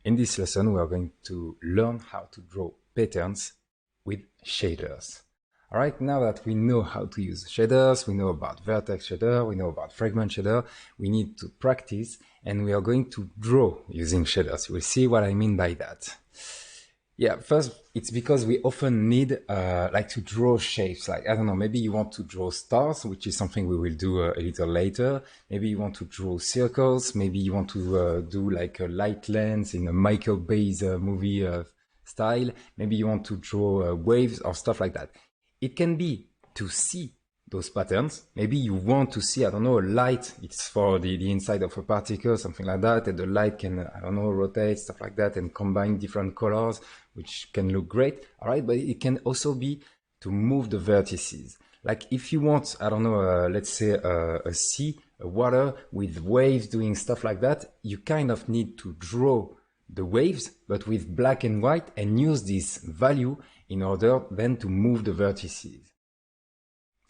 In this lesson, we are going to learn how to draw patterns with shaders. All right, now that we know how to use shaders, we know about vertex shader, we know about fragment shader, we need to practice, and we are going to draw using shaders. You will see what I mean by that. Yeah, first, it's because we often need like to draw shapes. Like, I don't know, maybe you want to draw stars, which is something we will do a little later. Maybe you want to draw circles. Maybe you want to do like a light lens in a Michael Bay's movie style. Maybe you want to draw waves or stuff like that. It can be to see those patterns. Maybe you want to see, I don't know, a light. It's for the inside of a particle, something like that. And the light can, I don't know, rotate, stuff like that, and combine different colors, which can look great. All right. But it can also be to move the vertices. Like if you want, I don't know, let's say a sea, a water with waves doing stuff like that, you kind of need to draw the waves, but with black and white, and use this value in order then to move the vertices.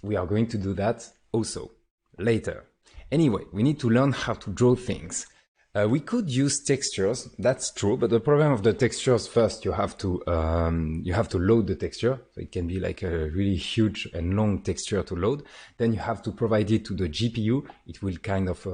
We are going to do that also later. Anyway, we need to learn how to draw things. We could use textures, that's true, but the problem of the textures, first you have to load the texture. So it can be like a really huge and long texture to load. Then you have to provide it to the GPU. It will kind of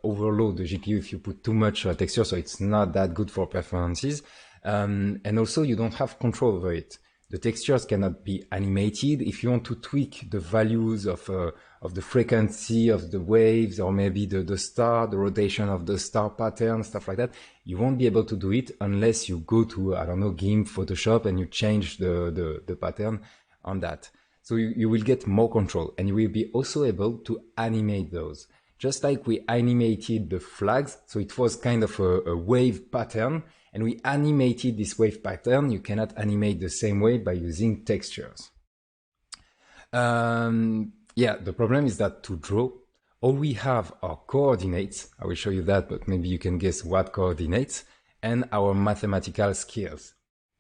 overload the GPU if you put too much texture, so it's not that good for performances. And also you don't have control over it. The textures cannot be animated. If you want to tweak the values of the frequency of the waves, or maybe the star, the rotation of the star pattern, stuff like that, you won't be able to do it unless you go to, I don't know, GIMP, Photoshop, and you change the pattern on that. So you will get more control, and you will be also able to animate those. Just like we animated the flags, so it was kind of a wave pattern, and we animated this wave pattern. You cannot animate the same way by using textures. Yeah, the problem is that to draw, all we have are coordinates. I will show you that, but maybe you can guess what coordinates, and our mathematical skills.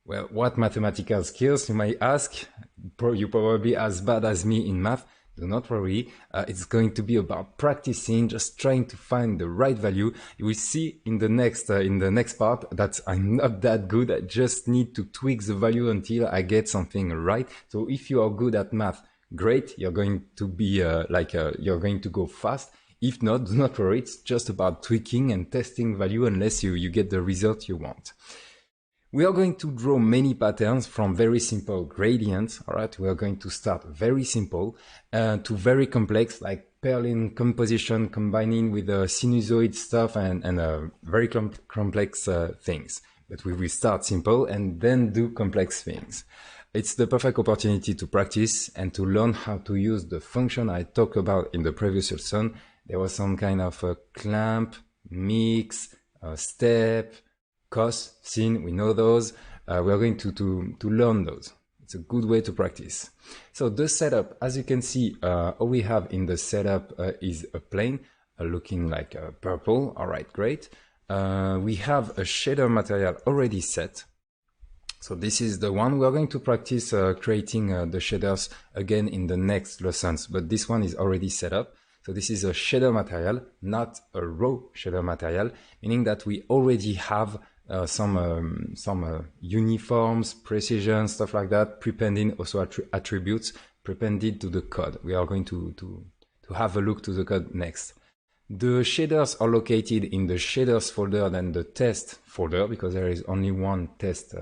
Well, what mathematical skills, you might ask? You're probably as bad as me in math. Do not worry, it's going to be about practicing, just trying to find the right value. You will see in the next part that I'm not that good. I just need to tweak the value until I get something right. So if you are good at math, great, you're going to be you're going to go fast. If not, do not worry, it's just about tweaking and testing value unless you get the result you want. We are going to draw many patterns from very simple gradients. All right, we are going to start very simple to very complex, like Perlin composition combining with sinusoid stuff and very complex things. But we will start simple and then do complex things. It's the perfect opportunity to practice and to learn how to use the function I talked about in the previous lesson. There was some kind of a clamp, mix, step, cos, sin, we know those. We are going to learn those. It's a good way to practice. So the setup, as you can see, all we have in the setup is a plane looking like purple. All right, great. We have a shader material already set. So this is the one we are going to practice creating the shaders again in the next lessons, but this one is already set up. So this is a shader material, not a raw shader material, meaning that we already have some uniforms, precision, stuff like that, prepending also attributes prepended to the code. We are going to have a look to the code next. The shaders are located in the shaders folder than the test folder, because there is only one test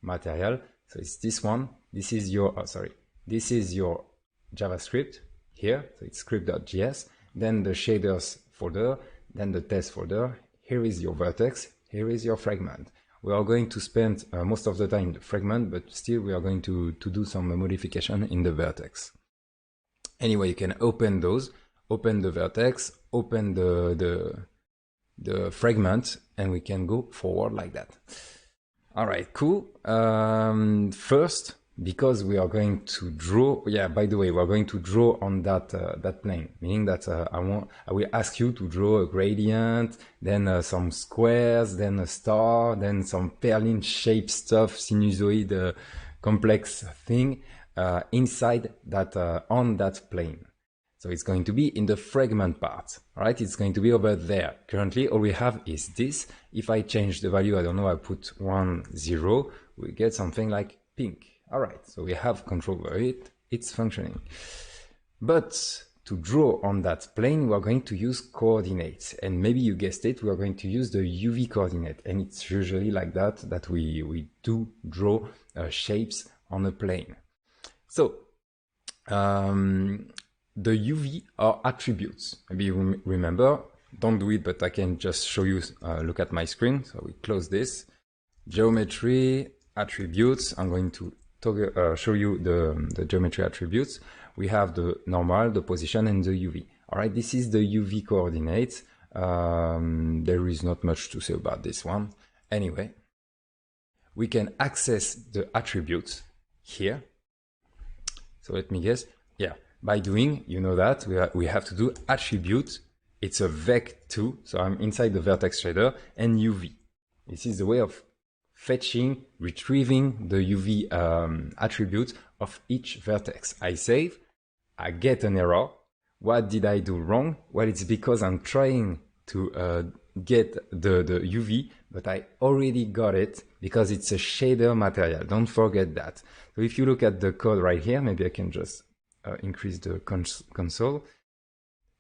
material. So it's this one. This is your, this is your JavaScript here. So it's script.js, then the shaders folder, then the test folder. Here is your vertex. Here is your fragment. We are going to spend most of the time in the fragment, but still we are going to do some modification in the vertex. Anyway, you can open those, open the vertex, open the fragment, and we can go forward like that. All right, cool. First, because we are going to draw, yeah, by the way, we're going to draw on that plane, meaning that I will ask you to draw a gradient, then some squares, then a star, then some Perlin shape stuff, sinusoid, complex thing inside that on that plane. So it's going to be in the fragment part, all right? It's going to be over there. Currently, all we have is this. If I change the value, I don't know, I put 1, 0, we get something like pink. All right, so we have control over it. It's functioning. But to draw on that plane, we are going to use coordinates. And maybe you guessed it, we are going to use the UV coordinate. And it's usually like that we do draw shapes on a plane. So, the UV are attributes. Maybe you remember, don't do it, but I can just show you, look at my screen. So we close this. Geometry, attributes. I'm going to show you the geometry attributes. We have the normal, the position, and the UV. All right, this is the UV coordinates. There is not much to say about this one. Anyway, we can access the attributes here. So let me guess. Yeah, by doing, you know that we have to do attribute. It's a vec2, so I'm inside the vertex shader, and UV. This is the way of fetching, retrieving the UV attribute of each vertex. I save, I get an error. What did I do wrong? Well, it's because I'm trying to get the UV, but I already got it because it's a shader material. Don't forget that. So if you look at the code right here, maybe I can just increase the console.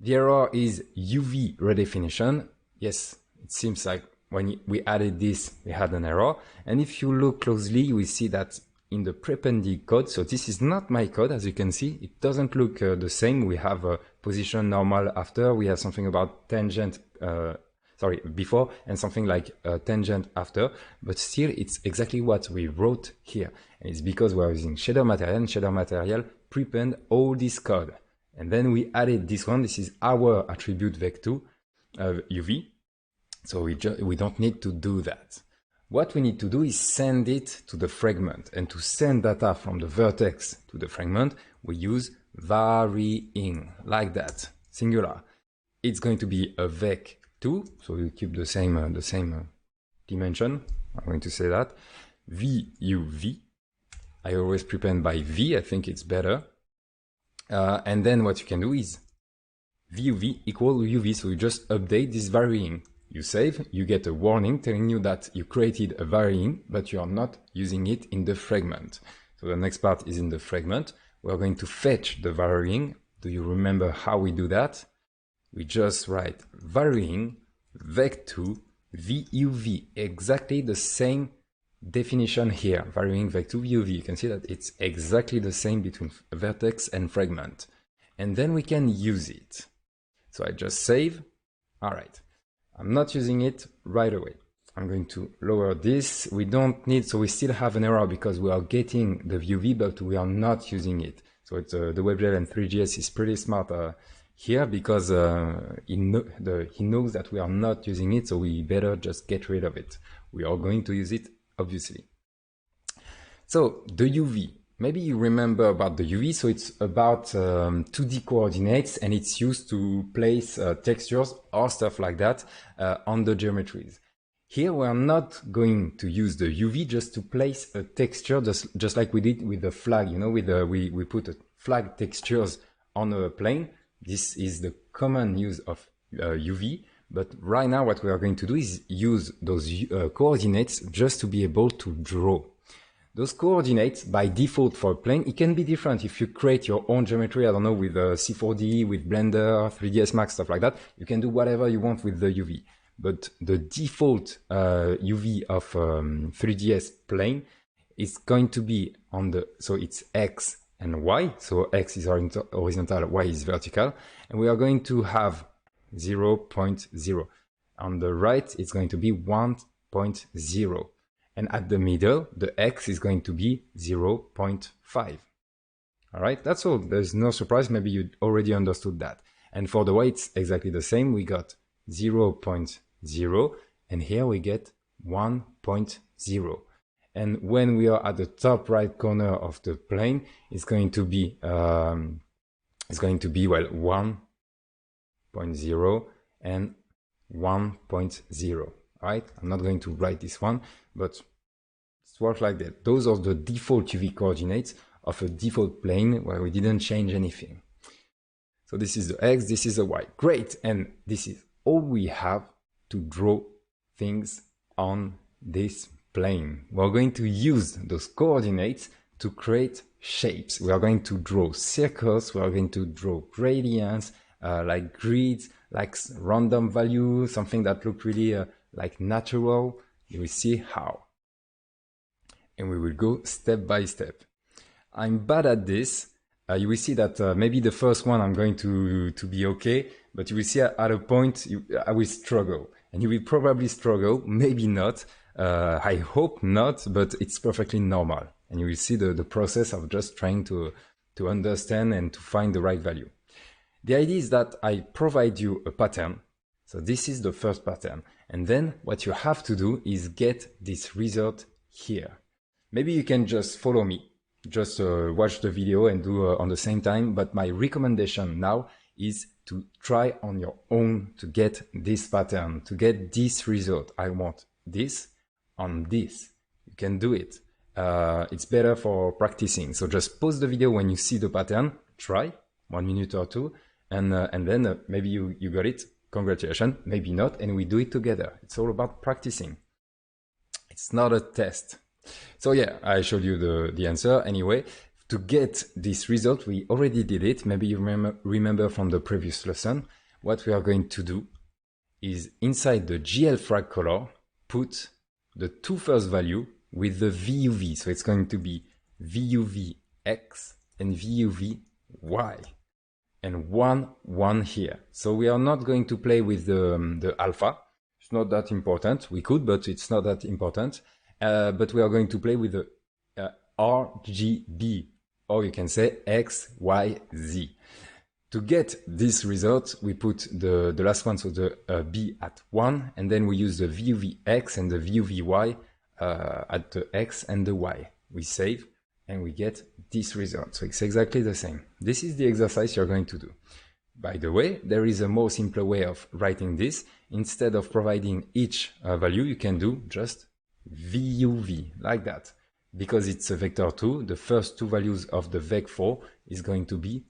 The error is UV redefinition. Yes, it seems like when we added this, we had an error. And if you look closely, we see that in the prependy code, so this is not my code, as you can see, it doesn't look the same. We have a position normal after, we have something about tangent, before, and something like tangent after, but still it's exactly what we wrote here. And it's because we're using shader material, and shader material prepend all this code. And then we added this one. This is our attribute vec2 UV. So we don't need to do that. What we need to do is send it to the fragment. And to send data from the vertex to the fragment, we use varying, like that, singular. It's going to be a vec2, so we keep the same dimension. I'm going to say that. VUV. I always prepend by V, I think it's better. And then what you can do is VUV equal UV, so you just update this varying. You save, you get a warning telling you that you created a varying, but you are not using it in the fragment. So the next part is in the fragment. We're going to fetch the varying. Do you remember how we do that? We just write varying vec2 VUV, exactly the same definition here, varying vec2 VUV. You can see that it's exactly the same between vertex and fragment. And then we can use it. So I just save. All right. I'm not using it right away. I'm going to lower this. We don't need, so we still have an error because we are getting the UV, but we are not using it. So it's, the WebGL and 3GS is pretty smart here because he knows that we are not using it, so we better just get rid of it. We are going to use it, obviously. So the UV. Maybe you remember about the UV, so it's about 2D coordinates, and it's used to place textures or stuff like that on the geometries. Here we are not going to use the UV just to place a texture, just like we did with the flag, you know, with we put a flag textures on a plane. This is the common use of UV, but right now what we are going to do is use those coordinates just to be able to draw. Those coordinates, by default for a plane, it can be different if you create your own geometry, I don't know, with C4D, with Blender, 3ds Max, stuff like that. You can do whatever you want with the UV. But the default UV of 3ds plane is going to be on the, so it's X and Y. So X is horizontal, Y is vertical. And we are going to have 0.0. On the right, it's going to be 1.0. And at the middle, the X is going to be 0.5. All right, that's all. There's no surprise. Maybe you already understood that. And for the Y, it's exactly the same. We got 0.0, and here we get 1.0. And when we are at the top right corner of the plane, it's going to be well 1.0 and 1.0. All right, I'm not going to write this one, but it's works like that. Those are the default UV coordinates of a default plane where we didn't change anything. So this is the X, this is the Y. Great. And this is all we have to draw things on this plane. We're going to use those coordinates to create shapes. We are going to draw circles. We are going to draw gradients, like grids, like random values, something that look really like natural. You will see how. And we will go step by step. I'm bad at this. You will see that maybe the first one I'm going to be okay, but you will see at a point I will struggle. And you will probably struggle, maybe not. I hope not, but it's perfectly normal. And you will see the process of just trying to understand and to find the right value. The idea is that I provide you a pattern. So this is the first pattern. And then what you have to do is get this result here. Maybe you can just follow me, just watch the video and do on the same time. But my recommendation now is to try on your own to get this pattern, to get this result. I want this on this. You can do it. It's better for practicing. So just pause the video when you see the pattern, try 1 minute or two, and then maybe you got it. Congratulations, maybe not, and we do it together. It's all about practicing. It's not a test. So yeah, I showed you the answer anyway. To get this result, we already did it. Maybe you remember from the previous lesson. What we are going to do is inside the GL_FRAG color, put the two first value with the VUV. So it's going to be VUV_X and VUV_Y. And 1 here. So we are not going to play with the alpha. It's not that important. We could, but it's not that important. But we are going to play with the RGB, or you can say X, Y, Z. To get this result, we put the last one, so the B at 1, and then we use the VUV_X and the VUV_Y at the X and the Y. We save, and we get this result. So it's exactly the same. This is the exercise you're going to do. By the way, there is a more simpler way of writing this. Instead of providing each value, you can do just VUV, like that. Because it's a vector 2, the first two values of the vec4 is going to be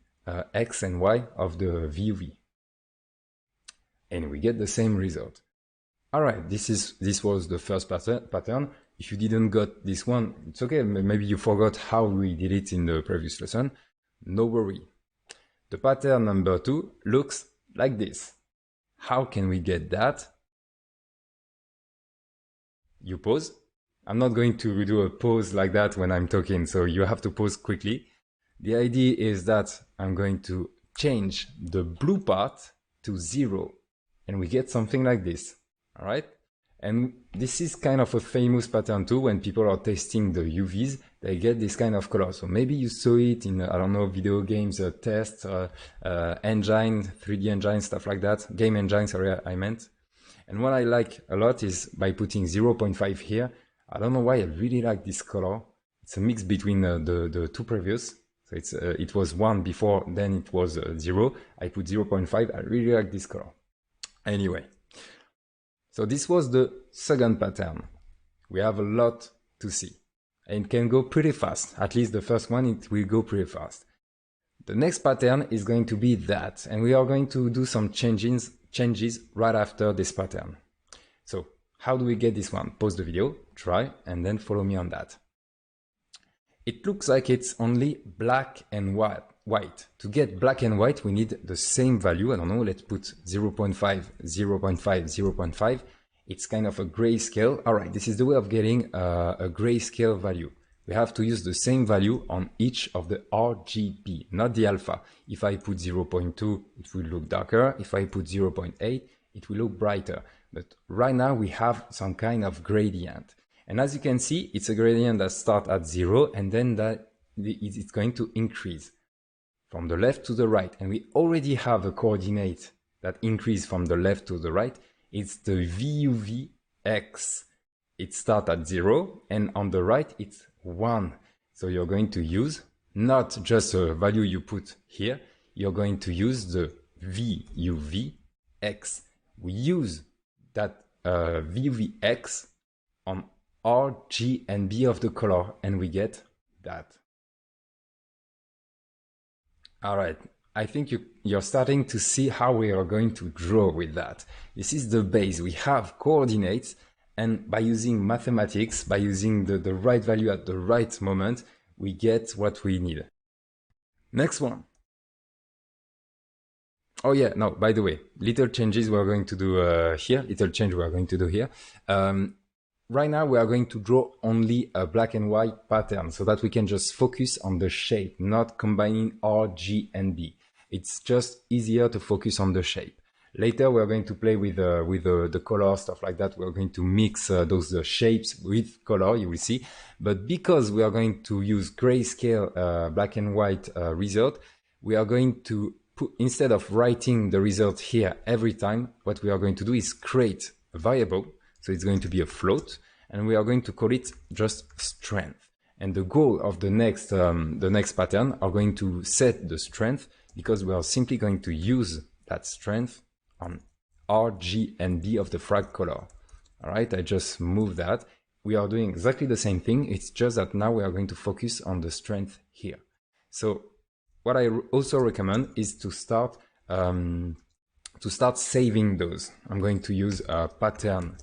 X and Y of the VUV. And we get the same result. All right, this was the first pattern. If you didn't got this one, it's okay. Maybe you forgot how we did it in the previous lesson. No worry. The pattern number 2 looks like this. How can we get that? You pause. I'm not going to do a pause like that when I'm talking, so you have to pause quickly. The idea is that I'm going to change the blue part to 0, and we get something like this. All right? And this is kind of a famous pattern too. When people are testing the UVs, they get this kind of color. So maybe you saw it in, I don't know, video games, tests, engine, 3D engine, stuff like that. Game engine, sorry, I meant. And what I like a lot is by putting 0.5 here. I don't know why I really like this color. It's a mix between the two previous. So it was 1 before, then it was 0. I put 0.5. I really like this color. Anyway. So this was the second pattern. We have a lot to see. And it can go pretty fast. At least the first one, it will go pretty fast. The next pattern is going to be that. And we are going to do some changes right after this pattern. So how do we get this one? Pause the video, try, and then follow me on that. It looks like it's only black and white. To get black and white, we need the same value. I don't know, let's put 0.5, 0.5, 0.5. It's kind of a grayscale. All right, this is the way of getting a grayscale value. We have to use the same value on each of the RGB, not the alpha. If I put 0.2, it will look darker. If I put 0.8, it will look brighter. But right now we have some kind of gradient. And as you can see, it's a gradient that starts at 0 and then it's going to increase from the left to the right. And we already have a coordinate that increases from the left to the right. It's the VUV_X. It starts at 0 and on the right it's 1. So you're going to use not just a value you put here, you're going to use the VUV_X. We use that VUV_X on R, G, and B of the color, and we get that. All right, I think you're starting to see how we are going to draw with that. This is the base. We have coordinates, and by using mathematics, by using the right value at the right moment, we get what we need. Next one. Oh yeah, no, by the way, little changes we're going to do here, little change we're going to do here. Right now we are going to draw only a black and white pattern so that we can just focus on the shape, not combining R, G, and B. It's just easier to focus on the shape. Later we're going to play with the color, stuff like that. We're going to mix those shapes with color, you will see. But because we are going to use grayscale black and white result, we are going to instead of writing the result here every time, what we are going to do is create a variable. So it's going to be a float, and we are going to call it just strength. And the goal of the next pattern are going to set the strength, because we are simply going to use that strength on R, G, and B of the frag color. All right, I just moved that. We are doing exactly the same thing. It's just that now we are going to focus on the strength here. So what I also recommend is to start saving those. I'm going to use a pattern.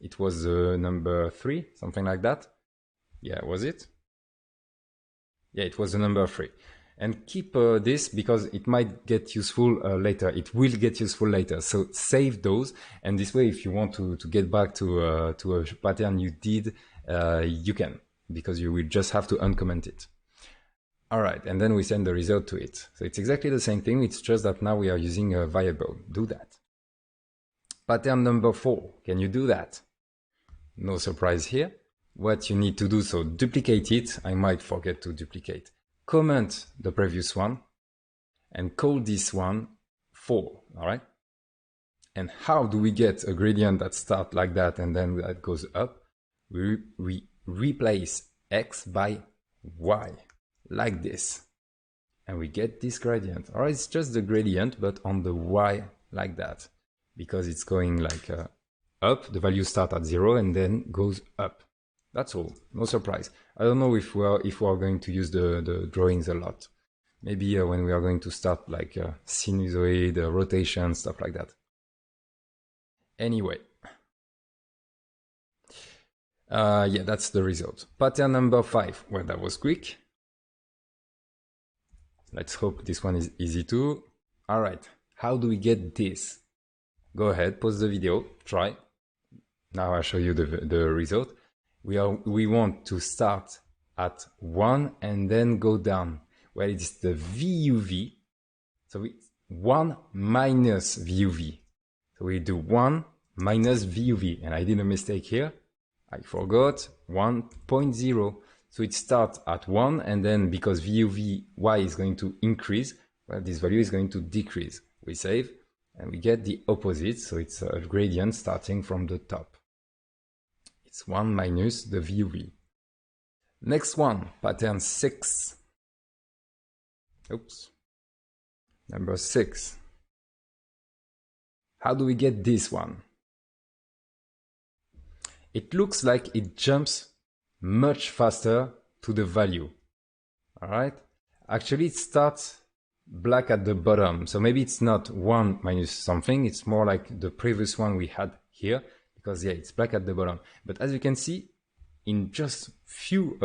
It was number 3, something like that. Yeah, was it? Yeah, it was the number 3. And keep this because it might get useful later. It will get useful later. So save those, and this way, if you want to get back to a pattern you did, you can, because you will just have to uncomment it. All right, and then we send the result to it. So it's exactly the same thing. It's just that now we are using a variable. Do that. Pattern number 4. Can you do that? No surprise here. What you need to do, so duplicate it. I might forget to duplicate. Comment the previous one and call this one 4. All right. And how do we get a gradient that starts like that and then that goes up? We replace x by y. Like this, and we get this gradient. Or it's just the gradient, but on the y like that, because it's going like up. The value starts at 0 and then goes up. That's all. No surprise. I don't know if we are going to use the drawings a lot. Maybe when we are going to start like sinusoid, rotation, stuff like that. Anyway, yeah, that's the result. Pattern number 5. Well, that was quick. Let's hope this one is easy too. All right, how do we get this? Go ahead, pause the video, try. Now I'll show you the result. We want to start at 1 and then go down. Well, it's the VUV. So it's 1 minus VUV. So we do 1 minus VUV. And I did a mistake here. I forgot 1.0. So it starts at 1, and then because VUV y is going to increase, well, this value is going to decrease. We save, and we get the opposite. So it's a gradient starting from the top. It's 1 minus the VUV. Next one, pattern 6. Oops. Number 6. How do we get this one? It looks like it jumps much faster to the value. All right. Actually, it starts black at the bottom. So maybe it's not 1 minus something. It's more like the previous one we had here, because yeah, it's black at the bottom. But as you can see, in just few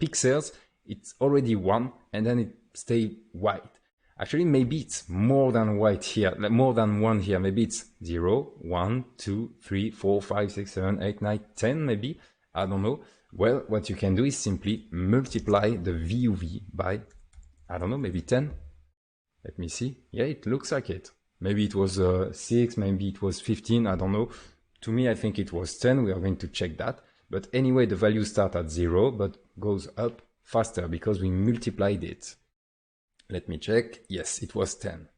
pixels, it's already 1, and then it stays white. Actually, maybe it's more than white here, more than 1 here. Maybe it's 0, 1, 2, 3, 4, 5, 6, 7, 8, 9, 10 maybe. I don't know. Well, what you can do is simply multiply the VUV by, I don't know, maybe 10. Let me see. Yeah, it looks like it. Maybe it was 6, maybe it was 15, I don't know. To me, I think it was 10. We are going to check that. But anyway, the value starts at 0, but goes up faster because we multiplied it. Let me check. Yes, it was 10.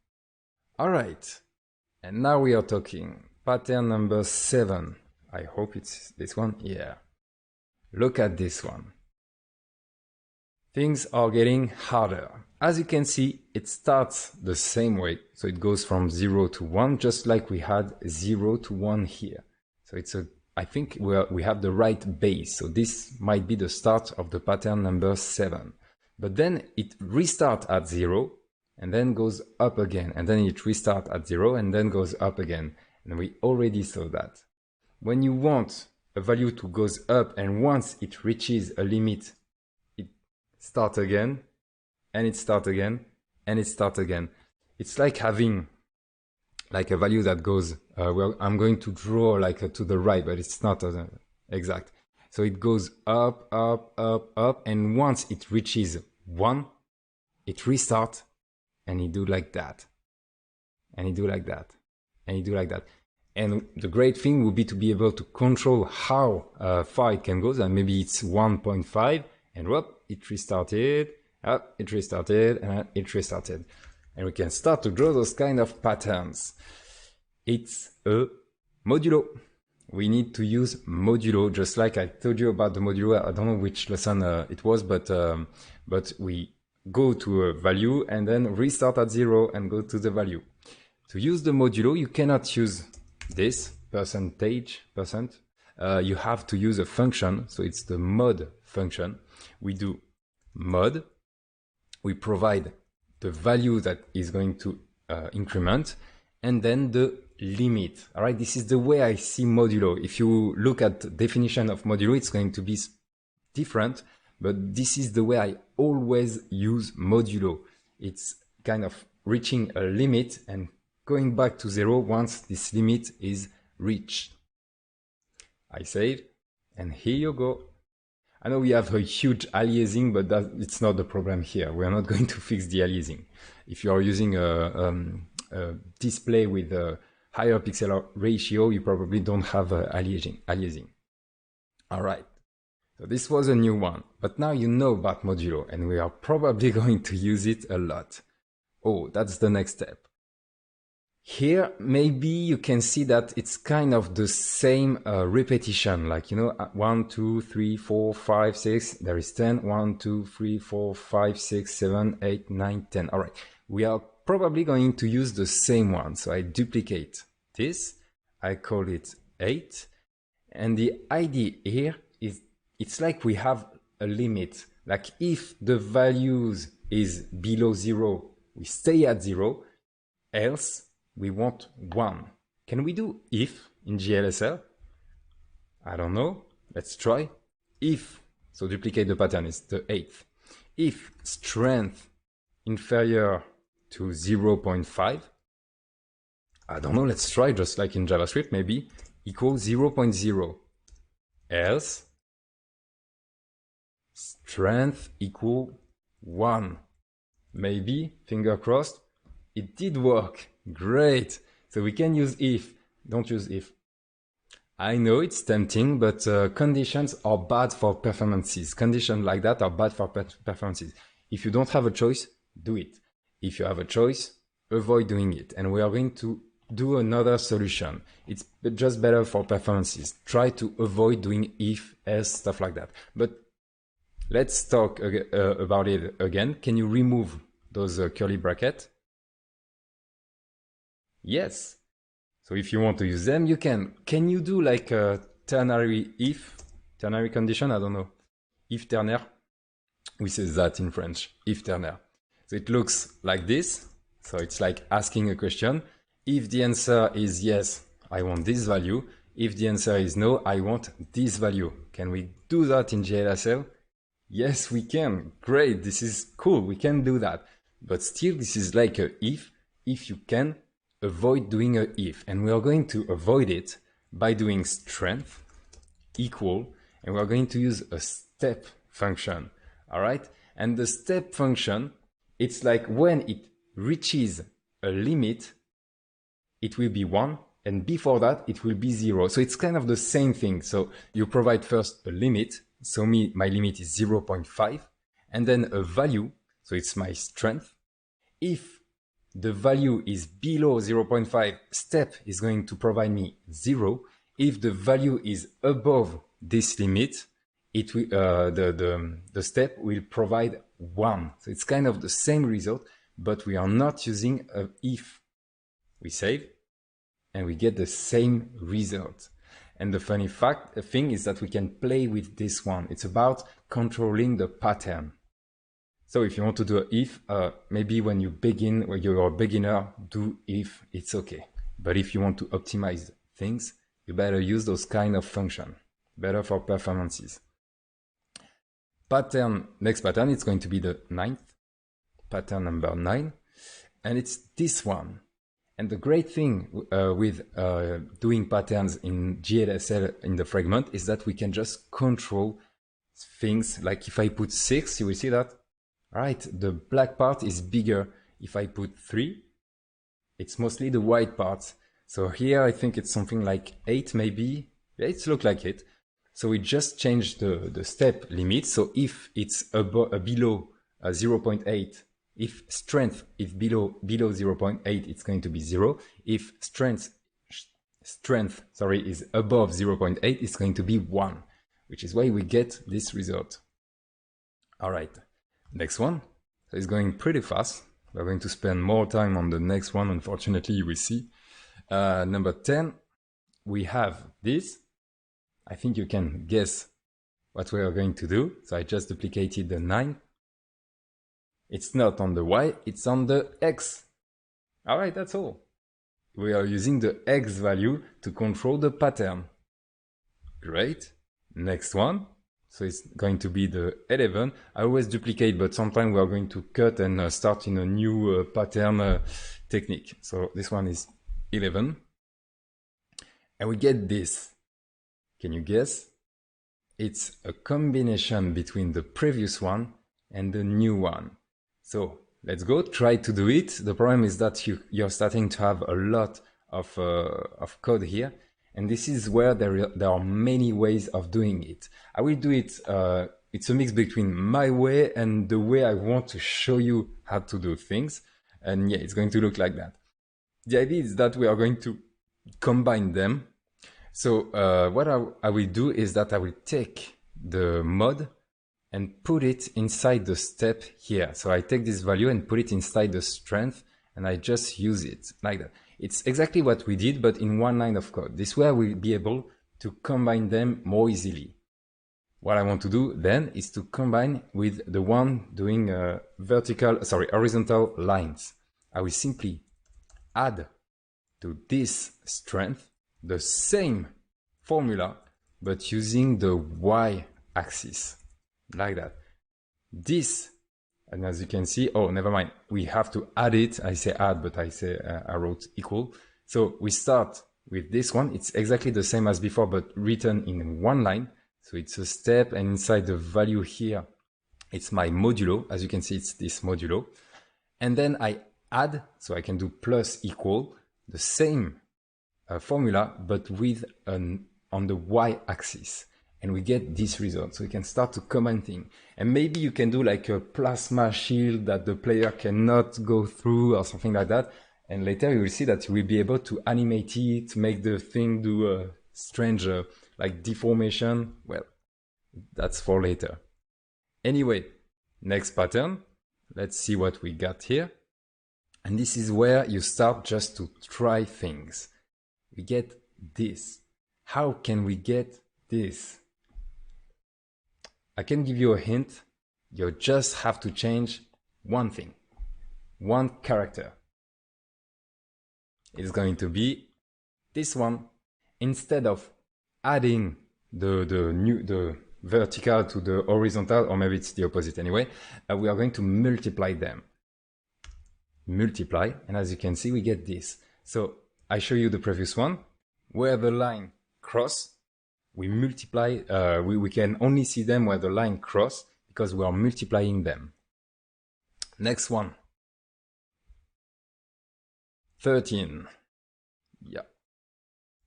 All right. And now we are talking. Pattern number 7. I hope it's this one. Yeah. Look at this one. Things are getting harder. As you can see, it starts the same way. So it goes from 0 to 1, just like we had 0 to 1 here. So it's I think we have the right base. So this might be the start of the pattern number 7. But then it restarts at 0, and then goes up again, and then it restarts at 0 and then goes up again. And we already saw that. When you want a value to goes up and once it reaches a limit, it starts again, and it starts again, and it starts again. It's like having like a value that goes, well, I'm going to draw like to the right, but it's not exact. So it goes up, up, up, up, and once it reaches 1, it restarts, and you do like that, and you do like that, and you do like that. And the great thing would be to be able to control how far it can go. And maybe it's 1.5, and whoop, it restarted, up, it restarted, and it restarted. And we can start to draw those kind of patterns. It's a modulo. We need to use modulo, just like I told you about the modulo. I don't know which lesson it was, but we go to a value and then restart at 0 and go to the value. To use the modulo, you cannot use this percentage. You have to use a function. So it's the mod function. We do mod. We provide the value that is going to increment, and then the limit. All right, this is the way I see modulo. If you look at the definition of modulo, it's going to be different, but this is the way I always use modulo. It's kind of reaching a limit and going back to 0 once this limit is reached. I save, and here you go. I know we have a huge aliasing, but it's not the problem here. We are not going to fix the aliasing. If you are using a display with a higher pixel ratio, you probably don't have aliasing. All right. So this was a new one, but now you know about modulo, and we are probably going to use it a lot. Oh, that's the next step. Here, maybe you can see that it's kind of the same repetition, like, 1, 2, 3, 4, 5, 6, there is 10, 1, 2, 3, 4, 5, 6, 7, 8, 9, 10. All right, we are probably going to use the same one. So I duplicate this, I call it 8. And the idea here is it's like we have a limit. Like if the values is below 0, we stay at 0, else we want 1. Can we do if in GLSL? I don't know. Let's try. If, so duplicate the pattern, is the 8th. If strength inferior to 0.5, I don't know, let's try just like in JavaScript, maybe, equals 0.0. Else, strength equal 1. Maybe, finger crossed, it did work. Great. So we can use if. Don't use if. I know it's tempting, but conditions are bad for performances. Conditions like that are bad for performances. If you don't have a choice, do it. If you have a choice, avoid doing it. And we are going to do another solution. It's just better for performances. Try to avoid doing if, else, stuff like that. But let's talk about it again. Can you remove those curly brackets? Yes. So if you want to use them, you can. Can you do like a ternary condition? I don't know. If ternaire. We say that in French. If ternaire. So it looks like this. So it's like asking a question. If the answer is yes, I want this value. If the answer is no, I want this value. Can we do that in GLSL? Yes, we can. Great. This is cool. We can do that. But still, this is like a if you can. Avoid doing a if, and we are going to avoid it by doing strength equal, and we are going to use a step function. All right, and the step function, it's like when it reaches a limit, it will be 1, and before that it will be 0. So it's kind of the same thing. So you provide first a limit. So my limit is 0.5, and then a value. So it's my strength. If the value is below 0.5, step is going to provide me 0. If the value is above this limit, it will, the step will provide 1. So it's kind of the same result, but we are not using a if. We save, and we get the same result. And the funny thing is that we can play with this one. It's about controlling the pattern. So if you want to do a if, maybe when you begin, when you're a beginner, do if, it's okay. But if you want to optimize things, you better use those kind of function. Better for performances. Pattern, next pattern, it's going to be the 9th, pattern number 9, and it's this one. And the great thing with doing patterns in GLSL in the fragment is that we can just control things. Like if I put 6, you will see that, all right, the black part is bigger. If I put 3, it's mostly the white part. So here I think it's something like 8 maybe. Yeah, it looks like it. So we just change the step limit. So if it's below 0.8, if strength is below 0.8, it's going to be 0. If strength is above 0.8, it's going to be 1, which is why we get this result. All right, next one. So it's going pretty fast. We're going to spend more time on the next one, unfortunately, you will see. Number 10, we have this. I think you can guess what we are going to do. So I just duplicated the 9. It's not on the Y, it's on the X. All right, that's all. We are using the X value to control the pattern. Great. Next one. So it's going to be the 11. I always duplicate, but sometimes we are going to cut and start in a new pattern technique. So this one is 11. And we get this. Can you guess? It's a combination between the previous one and the new one. So let's go try to do it. The problem is that you're starting to have a lot of code here. And this is where there are many ways of doing it. I will do it, it's a mix between my way and the way I want to show you how to do things. And yeah, it's going to look like that. The idea is that we are going to combine them. So what I will do is that I will take the mod and put it inside the step here. So I take this value and put it inside the strength, and I just use it like that. It's exactly what we did, but in one line of code. This way we'll be able to combine them more easily. What I want to do then is to combine with the one doing horizontal lines. I will simply add to this strength the same formula, but using the y-axis, like that. This, and as you can see, oh, never mind, we have to add it. I say add, but I wrote equal. So we start with this one. It's exactly the same as before, but written in one line. So it's a step, and inside the value here, it's my modulo. As you can see, it's this modulo. And then I add, so I can do plus equal, the same formula, but with on the y-axis, and we get this result. So we can start to commenting, and maybe you can do like a plasma shield that the player cannot go through or something like that. And later you will see that you will be able to animate it, make the thing do a strange like deformation. Well, that's for later. Anyway, next pattern. Let's see what we got here. And this is where you start just to try things. We get this. How can we get this? I can give you a hint. You just have to change one thing, one character. It's going to be this one. Instead of adding the vertical to the horizontal, or maybe it's the opposite anyway, we are going to multiply them. Multiply, and as you can see, we get this. So I show you the previous one, where the line cross, we multiply, we can only see them where the line cross, because we are multiplying them. Next one. 13. Yeah,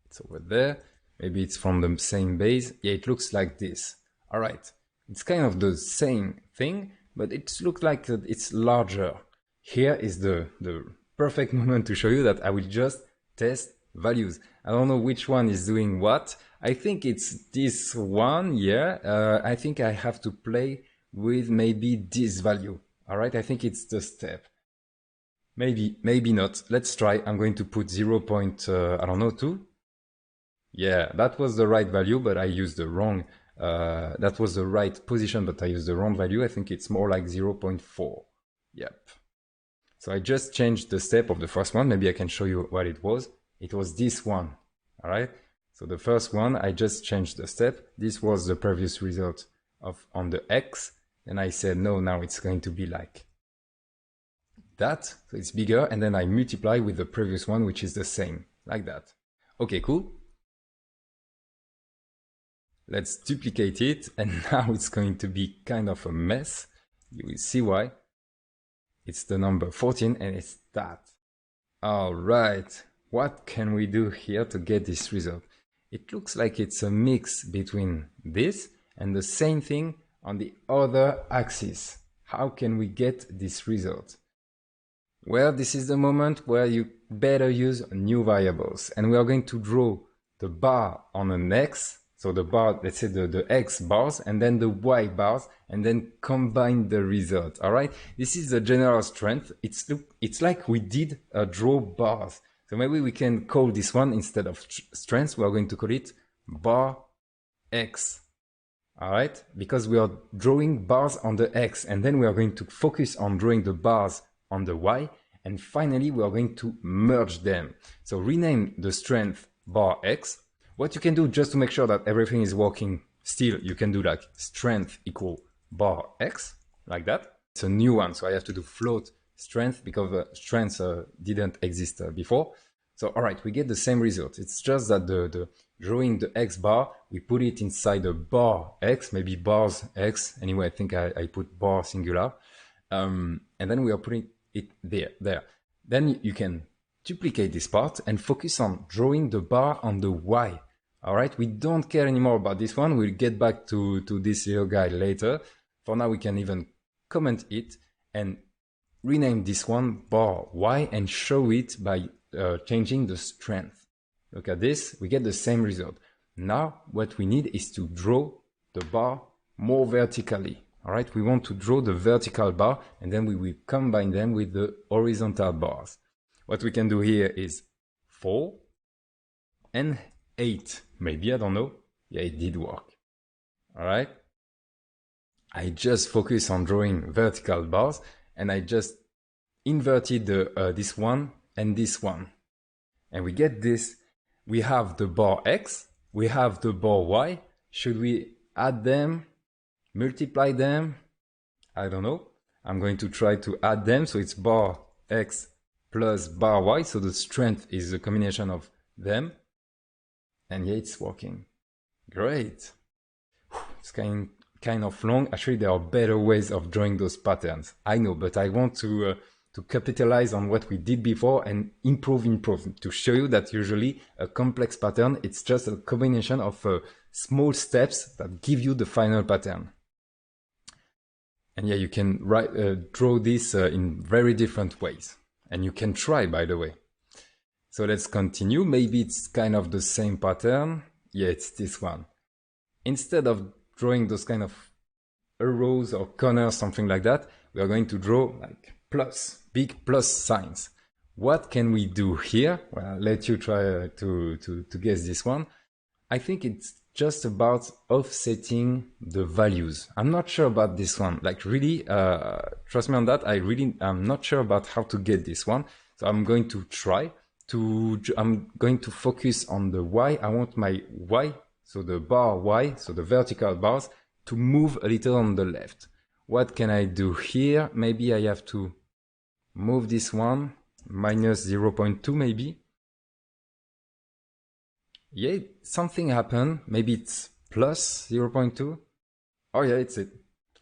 it's over there. Maybe it's from the same base. Yeah, it looks like this. All right, it's kind of the same thing, but it looks like it's larger. Here is the perfect moment to show you that I will just test values. I don't know which one is doing what. I think it's this one, yeah. I think I have to play with maybe this value. All right, I think it's the step. Maybe not. Let's try. I'm going to put 0.2. Yeah, that was the right value, but I used the wrong That was the right position, but I used the wrong value. I think it's more like 0.4. Yep. So I just changed the step of the first one. Maybe I can show you what it was. It was this one. All right. So the first one, I just changed the step. This was the previous result on the X. And I said, no, now it's going to be like that. So it's bigger. And then I multiply with the previous one, which is the same, like that. Okay, cool. Let's duplicate it. And now it's going to be kind of a mess. You will see why. It's the number 14 and it's that. All right. What can we do here to get this result? It looks like it's a mix between this and the same thing on the other axis. How can we get this result? Well, this is the moment where you better use new variables. And we are going to draw the bar on an X. So the bar, let's say the X bars, and then the Y bars, and then combine the result. All right. This is the general strength. It's like we did a draw bars. So maybe we can call this one, instead of strength, we are going to call it bar X. All right. Because we are drawing bars on the X, and then we are going to focus on drawing the bars on the Y. And finally, we are going to merge them. So rename the strength bar X. What you can do, just to make sure that everything is working still, you can do like strength equal bar X, like that. It's a new one, so I have to do float strength because strength didn't exist before. So, all right, we get the same result. It's just that the drawing the X bar, we put it inside a bar X, maybe bars X. Anyway, I think I put bar singular. And then we are putting it there. Then you can duplicate this part and focus on drawing the bar on the Y. All right, we don't care anymore about this one. We'll get back to this little guy later. For now, we can even comment it and rename this one bar Y and show it by changing the strength. Look at this, we get the same result. Now, what we need is to draw the bar more vertically. All right, we want to draw the vertical bar, and then we will combine them with the horizontal bars. What we can do here is 4 and 8. Maybe, I don't know. Yeah, it did work. All right. I just focus on drawing vertical bars, and I just inverted this one and this one. And we get this. We have the bar X, we have the bar Y. Should we add them, multiply them? I don't know. I'm going to try to add them. So it's bar X plus bar Y. So the strength is a combination of them. And yeah, it's working. Great. It's kind of long. Actually, there are better ways of drawing those patterns. I know, but I want to capitalize on what we did before and improve to show you that usually a complex pattern, it's just a combination of small steps that give you the final pattern. And yeah, you can draw this in very different ways. And you can try, by the way. So let's continue. Maybe it's kind of the same pattern. Yeah, it's this one. Instead of drawing those kind of arrows or corners, something like that, we are going to draw like plus, big plus signs. What can we do here? Well, I'll let you try to guess this one. I think it's just about offsetting the values. I'm not sure about this one. Like really, trust me on that. I'm not sure about how to get this one. So I'm going to try I'm going to focus on the Y. I want my Y, so the bar Y, so the vertical bars, to move a little on the left. What can I do here? Maybe I have to move this one, minus 0.2 maybe. Yeah, something happened. Maybe it's plus 0.2. Oh yeah, it's it.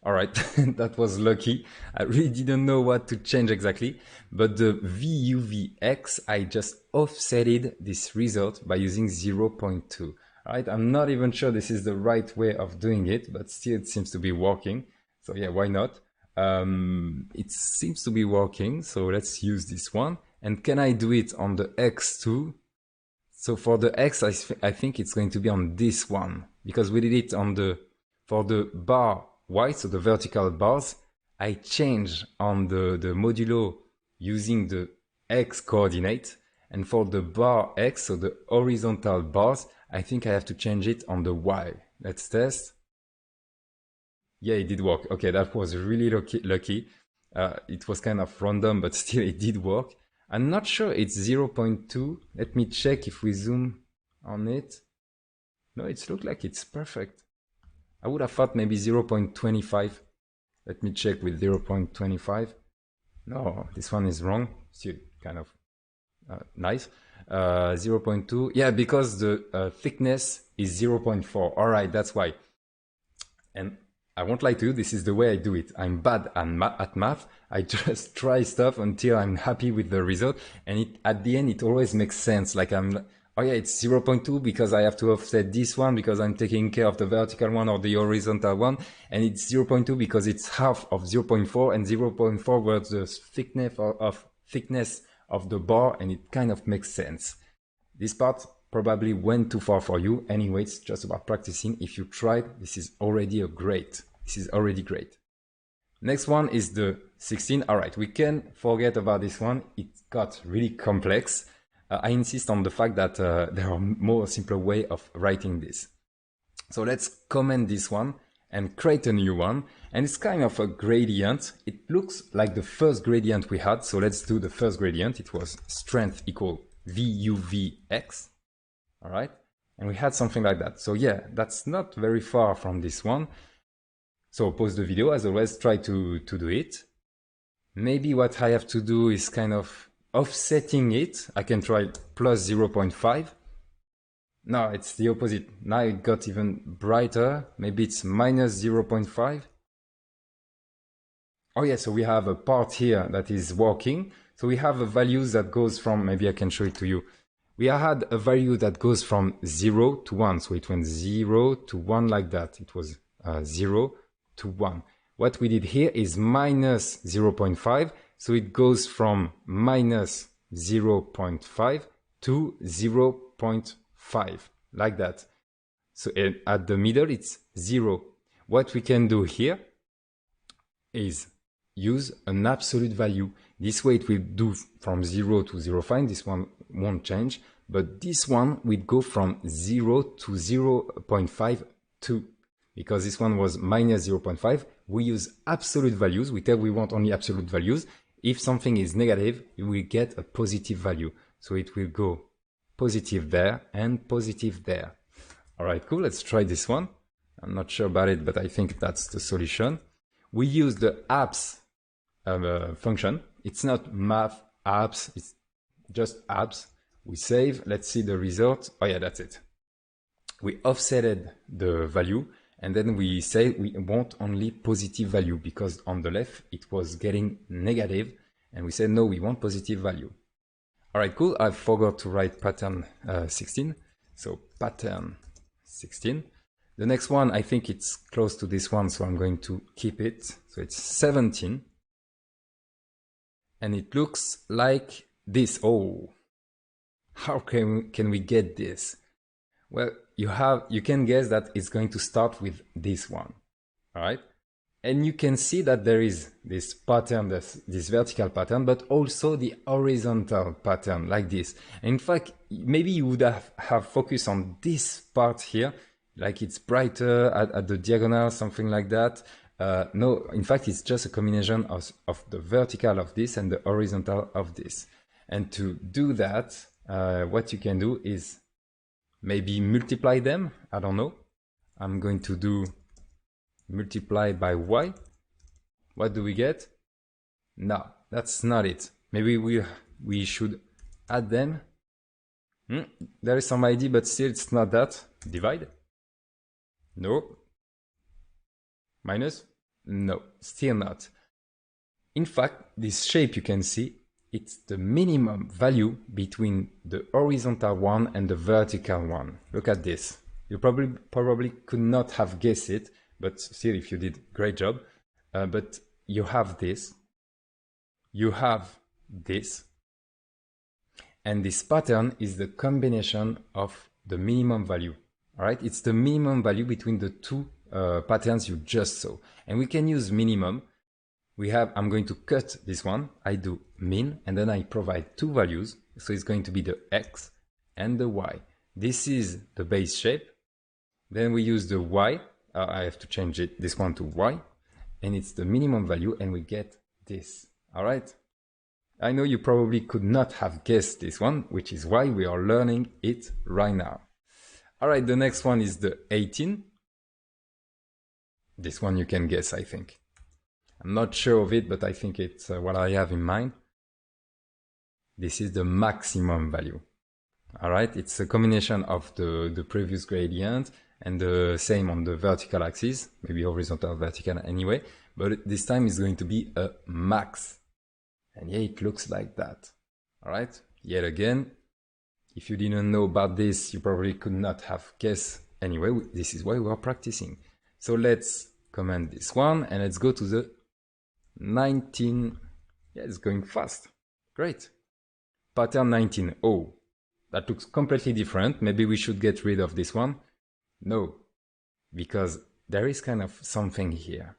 All right, that was lucky. I really didn't know what to change exactly, but the VUVX, I just offsetted this result by using 0.2. All right, I'm not even sure this is the right way of doing it, but still it seems to be working. So yeah, why not? It seems to be working, so let's use this one. And can I do it on the X too? So for the X, I think it's going to be on this one, because we did it for the bar Y, so the vertical bars, I change on the modulo using the X coordinate. And for the bar X, so the horizontal bars, I think I have to change it on the Y. Let's test. Yeah, it did work. Okay, that was really lucky. It was kind of random, but still it did work. I'm not sure it's 0.2. Let me check if we zoom on it. No, it looks like it's perfect. I would have thought maybe 0.25. Let me check with 0.25. No, this one is wrong. Still kind of nice. 0.2. Yeah, because the thickness is 0.4. All right, that's why. And I won't lie to you, this is the way I do it. I'm bad at math. I just try stuff until I'm happy with the result. And at the end, it always makes sense. Like oh yeah, it's 0.2 because I have to offset this one because I'm taking care of the vertical one or the horizontal one. And it's 0.2 because it's half of 0.4, and 0.4 was the thickness of the bar, and it kind of makes sense. This part probably went too far for you. Anyway, it's just about practicing. If you tried, this is already great. This is already great. Next one is the 16. All right, we can forget about this one. It got really complex. I insist on the fact that there are more simpler way of writing this. So let's comment this one and create a new one. And it's kind of a gradient. It looks like the first gradient we had. So let's do the first gradient. It was strength equal VUVX. All right. And we had something like that. So yeah, that's not very far from this one. So pause the video, as always, try to do it. Maybe what I have to do is kind of offsetting it. I can try plus 0.5. No, it's the opposite. Now it got even brighter. Maybe it's minus 0.5. Oh yeah, so we have a part here that is working. So we have a values that goes from, maybe I can show it to you. We had a value that goes from 0 to 1. So it went 0 to 1 like that. It was 0 to 1. What we did here is minus 0.5. So it goes from minus 0.5 to 0.5 like that. So at the middle, it's 0. What we can do here is use an absolute value. This way it will do from 0 to 0.5. This one won't change, but this one will go from 0 to 0.52 because this one was minus 0.5. We use absolute values. We tell we want only absolute values. If something is negative, you will get a positive value. So it will go positive there and positive there. All right, cool. Let's try this one. I'm not sure about it, but I think that's the solution. We use the apps function. It's not math apps, it's just apps. We save, let's see the result. Oh yeah, that's it. We offsetted the value, and then we say we want only positive value because on the left it was getting negative, and we said no, we want positive value. All right, cool. I forgot to write pattern 16. So pattern 16. The next one, I think it's close to this one, so I'm going to keep it. So it's 17. And it looks like this. Oh, how can we get this? Well, you can guess that it's going to start with this one. All right. And you can see that there is this pattern, this vertical pattern, but also the horizontal pattern like this. And in fact, maybe you would have focused on this part here, like it's brighter at the diagonal, something like that. No, in fact, it's just a combination of the vertical of this and the horizontal of this. And to do that, what you can do is maybe multiply them. I don't know. I'm going to do multiplied by y. What do we get? No, that's not it. Maybe we should add them. There is some idea, but still it's not that. Divide? No. Minus? No, still not. In fact, this shape you can see, it's the minimum value between the horizontal one and the vertical one. Look at this. You probably could not have guessed it, but still, if you did, great job. But you have this, you have this, and this pattern is the combination of the minimum value. All right, it's the minimum value between the two patterns you just saw. And we can use minimum. I'm going to cut this one. I do min, and then I provide two values. So it's going to be the x and the y. This is the base shape. Then we use the y I have to change it, this one to y, and it's the minimum value, and we get this. All right. I know you probably could not have guessed this one, which is why we are learning it right now. All right, the next one is the 18. This one you can guess, I think. I'm not sure of it, but I think it's what I have in mind. This is the maximum value. All right, it's a combination of the previous gradient and the same on the vertical axis, maybe horizontal, vertical anyway, but this time it's going to be a max. And yeah, it looks like that. All right, yet again, if you didn't know about this, you probably could not have guessed. Anyway, this is why we are practicing. So let's comment this one and let's go to the 19. Yeah, it's going fast. Great. Pattern 19. Oh, that looks completely different. Maybe we should get rid of this one. No, because there is kind of something here.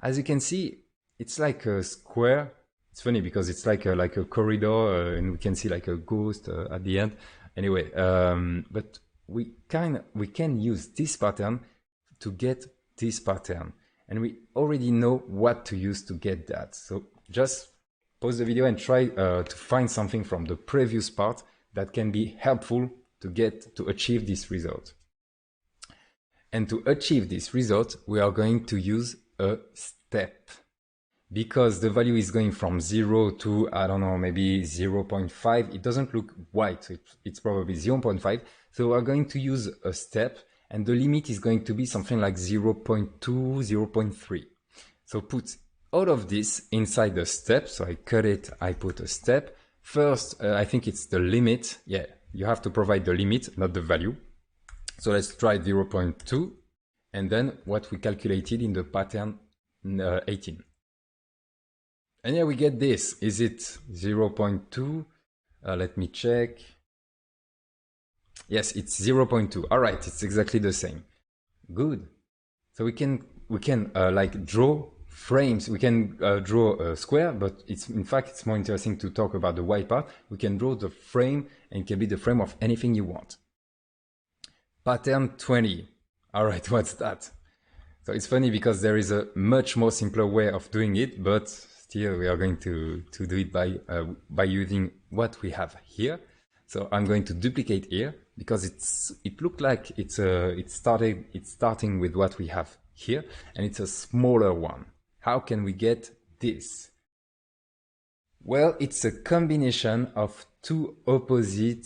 As you can see, it's like a square. It's funny because it's like a corridor, and we can see like a ghost at the end. Anyway, but we can use this pattern to get this pattern, and we already know what to use to get that. So just pause the video and try to find something from the previous part that can be helpful to achieve this result. And to achieve this result, we are going to use a step. Because the value is going from 0 to, I don't know, maybe 0.5. It doesn't look white, so it's probably 0.5. So we're going to use a step, and the limit is going to be something like 0.2, 0.3. So put all of this inside the step. So I cut it, I put a step. First, I think it's the limit. Yeah, you have to provide the limit, not the value. So let's try 0.2, and then what we calculated in the pattern 18. And yeah, we get this. Is it 0.2? Let me check. Yes, it's 0.2. All right, it's exactly the same. Good. So we can like draw frames. We can draw a square, but in fact it's more interesting to talk about the white part. We can draw the frame, and it can be the frame of anything you want. Pattern 20. All right, what's that? So it's funny because there is a much more simpler way of doing it, but still we are going to do it by using what we have here. So I'm going to duplicate here because it looked like it's starting with what we have here, and it's a smaller one. How can we get this? Well, it's a combination of two opposite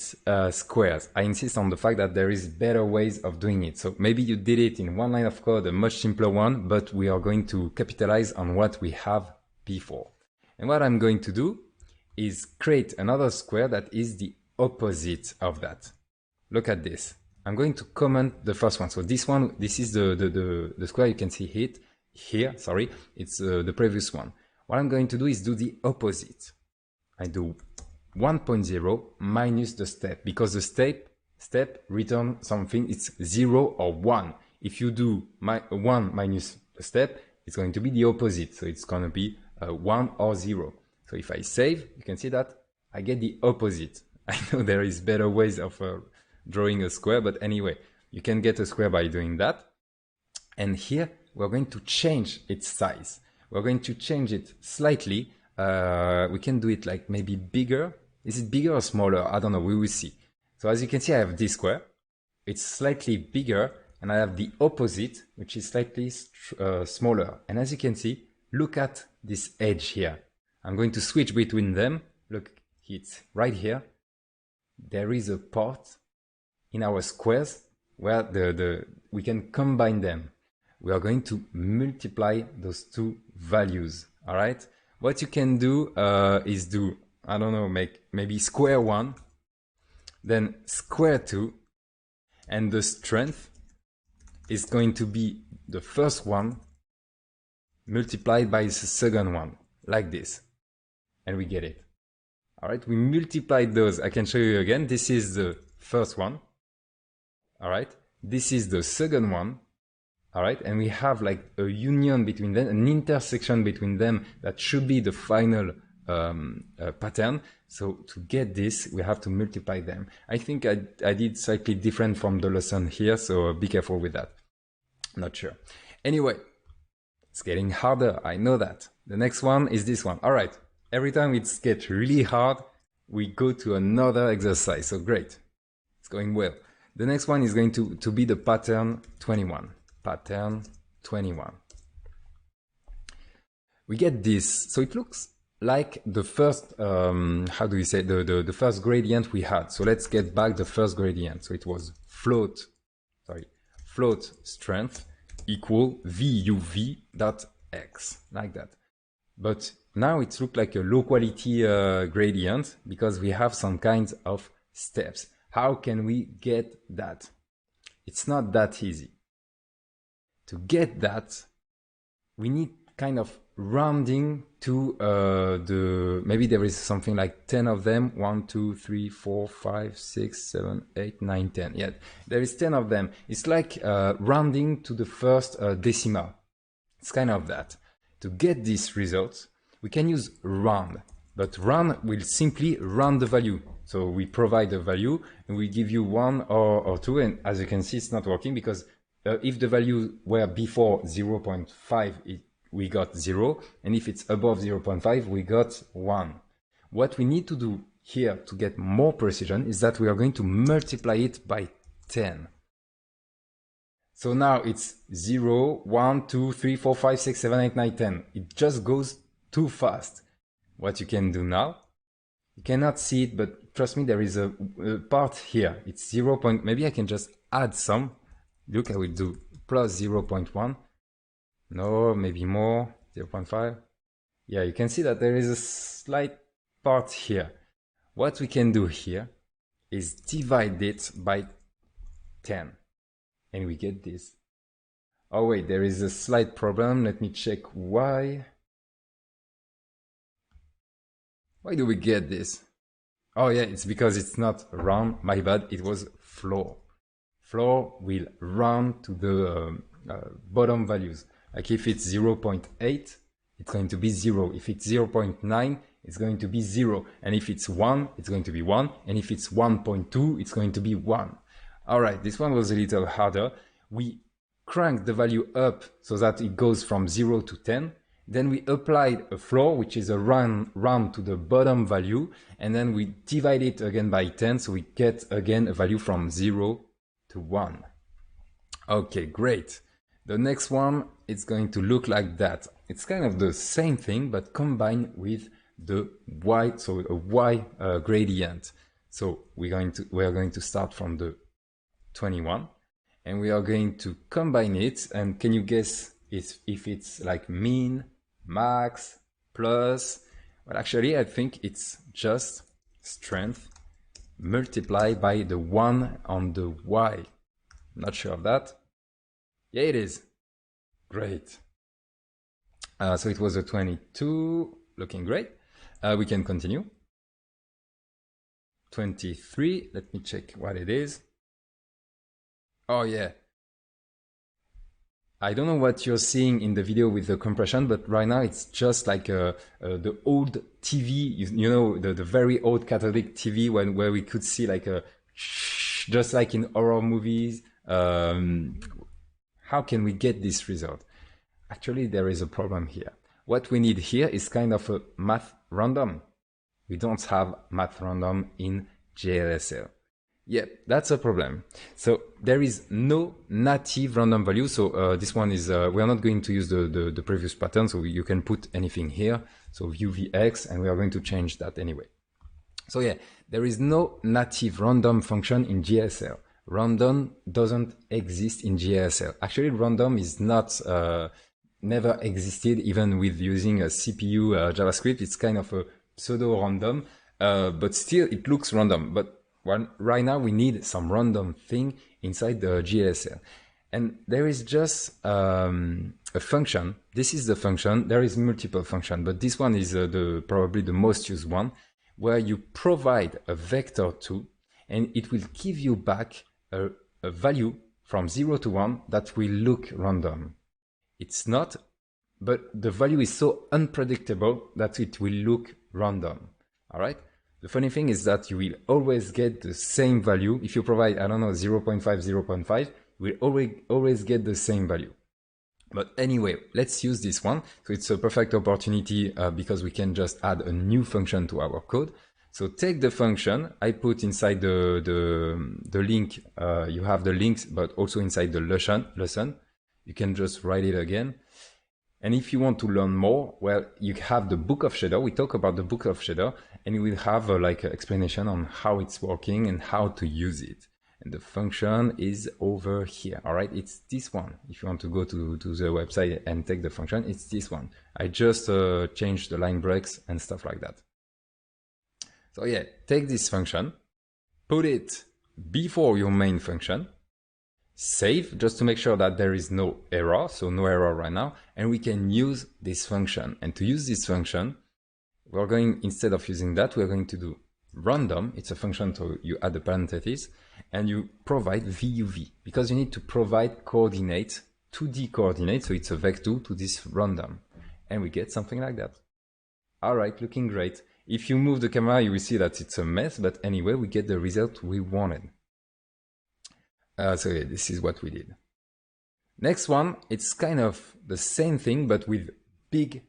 squares. I insist on the fact that there is better ways of doing it. So maybe you did it in one line of code, a much simpler one, but we are going to capitalize on what we have before. And what I'm going to do is create another square that is the opposite of that. Look at this. I'm going to comment the first one. So this one, this is the square. You can see it here. Sorry, it's the previous one. What I'm going to do is do the opposite. I do 1.0 minus the step, because the step return something. It's 0 or 1. If you do 1 minus the step, it's going to be the opposite. So it's going to be 1 or 0. So if I save, you can see that I get the opposite. I know there is better ways of drawing a square, but anyway, you can get a square by doing that. And here we're going to change its size. We're going to change it slightly. We can do it like maybe bigger. Is it bigger or smaller? I don't know. We will see. So as you can see, I have this square. It's slightly bigger, and I have the opposite, which is slightly smaller. And as you can see, look at this edge here. I'm going to switch between them. Look, it's right here. There is a part in our squares where we can combine them. We are going to multiply those two values. All right. What you can do is do, I don't know, maybe square 1, then square 2, and the strength is going to be the first one multiplied by the second one, like this. And we get it. All right, we multiplied those. I can show you again. This is the first one. All right, this is the second one. All right, and we have like a union between them, an intersection between them that should be the final pattern. So to get this, we have to multiply them. I think I did slightly different from the lesson here, so be careful with that. Not sure. Anyway, it's getting harder. I know that. The next one is this one. All right. Every time it gets really hard, we go to another exercise. So great. It's going well. The next one is going to be the pattern 21. Pattern 21. We get this. So it looks like the first, how do we say, the first gradient we had. So let's get back the first gradient. So it was float strength equal VUV dot X, like that. But now it looks like a low quality gradient because we have some kinds of steps. How can we get that? It's not that easy. To get that, we need kind of rounding to maybe there is something like 10 of them. 1, 2, 3, 4, 5, 6, 7, 8, 9, 10. Yeah, there is 10 of them. It's like rounding to the first decimal. It's kind of that. To get these results, we can use round, but round will simply round the value. So we provide a value and we give you 1 or 2, and as you can see, it's not working because if the value were before 0.5, we got 0, and if it's above 0.5, we got 1. What we need to do here to get more precision is that we are going to multiply it by 10. So now it's 0, 1, 2, 3, 4, 5, 6, 7, 8, 9, 10. It just goes too fast. What you can do now, you cannot see it, but trust me, there is a part here. It's 0. Maybe I can just add some. Look, I will do plus 0.1. No, maybe more, 0.5. Yeah, you can see that there is a slight part here. What we can do here is divide it by 10. And we get this. Oh wait, there is a slight problem. Let me check why. Why do we get this? Oh yeah, it's because it's not round. My bad, it was floor. Floor will round to the bottom values. Like if it's 0.8, it's going to be 0. If it's 0.9, it's going to be 0. And if it's 1, it's going to be 1. And if it's 1.2, it's going to be 1. All right, this one was a little harder. We crank the value up so that it goes from 0 to 10. Then we applied a floor, which is a round to the bottom value. And then we divide it again by 10. So we get again a value from 0 to 1. Okay, great. The next one, it's going to look like that. It's kind of the same thing, but combined with the y, so a y gradient. So we are going to start from the 21, and we are going to combine it. And can you guess if it's like mean, max, plus? Well, actually, I think it's just strength multiplied by the 1 on the y. Not sure of that. Yeah, it is. Great. So it was a 22, looking great. We can continue. 23, let me check what it is. Oh yeah. I don't know what you're seeing in the video with the compression, but right now it's just like the old TV, you know, the very old Catholic TV where we could see like a just like in horror movies. How can we get this result? Actually, there is a problem here. What we need here is kind of a math random. We don't have math random in GLSL. Yeah, that's a problem. So there is no native random value. So this one is, we are not going to use the previous pattern. So you can put anything here. So UVX, and we are going to change that anyway. So yeah, there is no native random function in GLSL. Random doesn't exist in GLSL. Actually, random is not, never existed even with using a CPU JavaScript. It's kind of a pseudo random, but still it looks random. But right now we need some random thing inside the GLSL. And there is just a function. This is the function. There is multiple function, but this one is probably the most used one, where you provide a vector to, and it will give you back a value from 0 to 1 that will look random. It's not, but the value is so unpredictable that it will look random. All right. The funny thing is that you will always get the same value. If you provide, I don't know, 0.5, 0.5, you we'll always get the same value. But anyway, let's use this one. So it's a perfect opportunity because we can just add a new function to our code. So take the function, I put inside the link, you have the links, but also inside the lesson. You can just write it again. And if you want to learn more, well, you have the book of shader. We talk about the book of shader, and we will have like an explanation on how it's working and how to use it. And the function is over here. All right, it's this one. If you want to go to the website and take the function, it's this one. I just changed the line breaks and stuff like that. So yeah, take this function, put it before your main function, save just to make sure that there is no error. So no error right now. And we can use this function. And to use this function, we're going, instead of using that, we're going to do random. It's a function, so you add the parentheses and you provide VUV because you need to provide coordinates, 2D coordinates. So it's a vector to this random and we get something like that. All right, looking great. If you move the camera, you will see that it's a mess, but anyway, we get the result we wanted. So yeah, this is what we did. Next one, it's kind of the same thing, but with big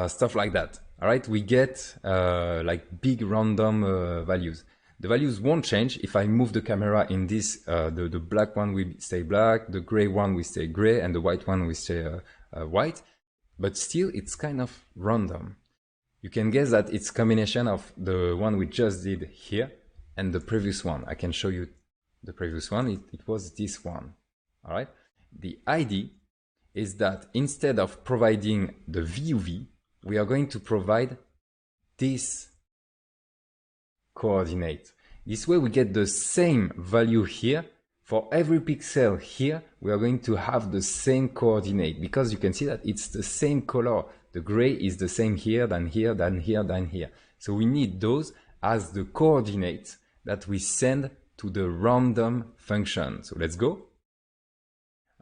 stuff like that. All right, we get like big random values. The values won't change if I move the camera in this. The black one will stay black, the gray one will stay gray, and the white one will stay white. But still, it's kind of random. You can guess that it's a combination of the one we just did here and the previous one. I can show you the previous one. It was this one. All right. The idea is that instead of providing the VUV, we are going to provide this coordinate. This way we get the same value here. For every pixel here, we are going to have the same coordinate because you can see that it's the same color. The gray is the same here, than here, than here, than here. So we need those as the coordinates that we send to the random function. So let's go.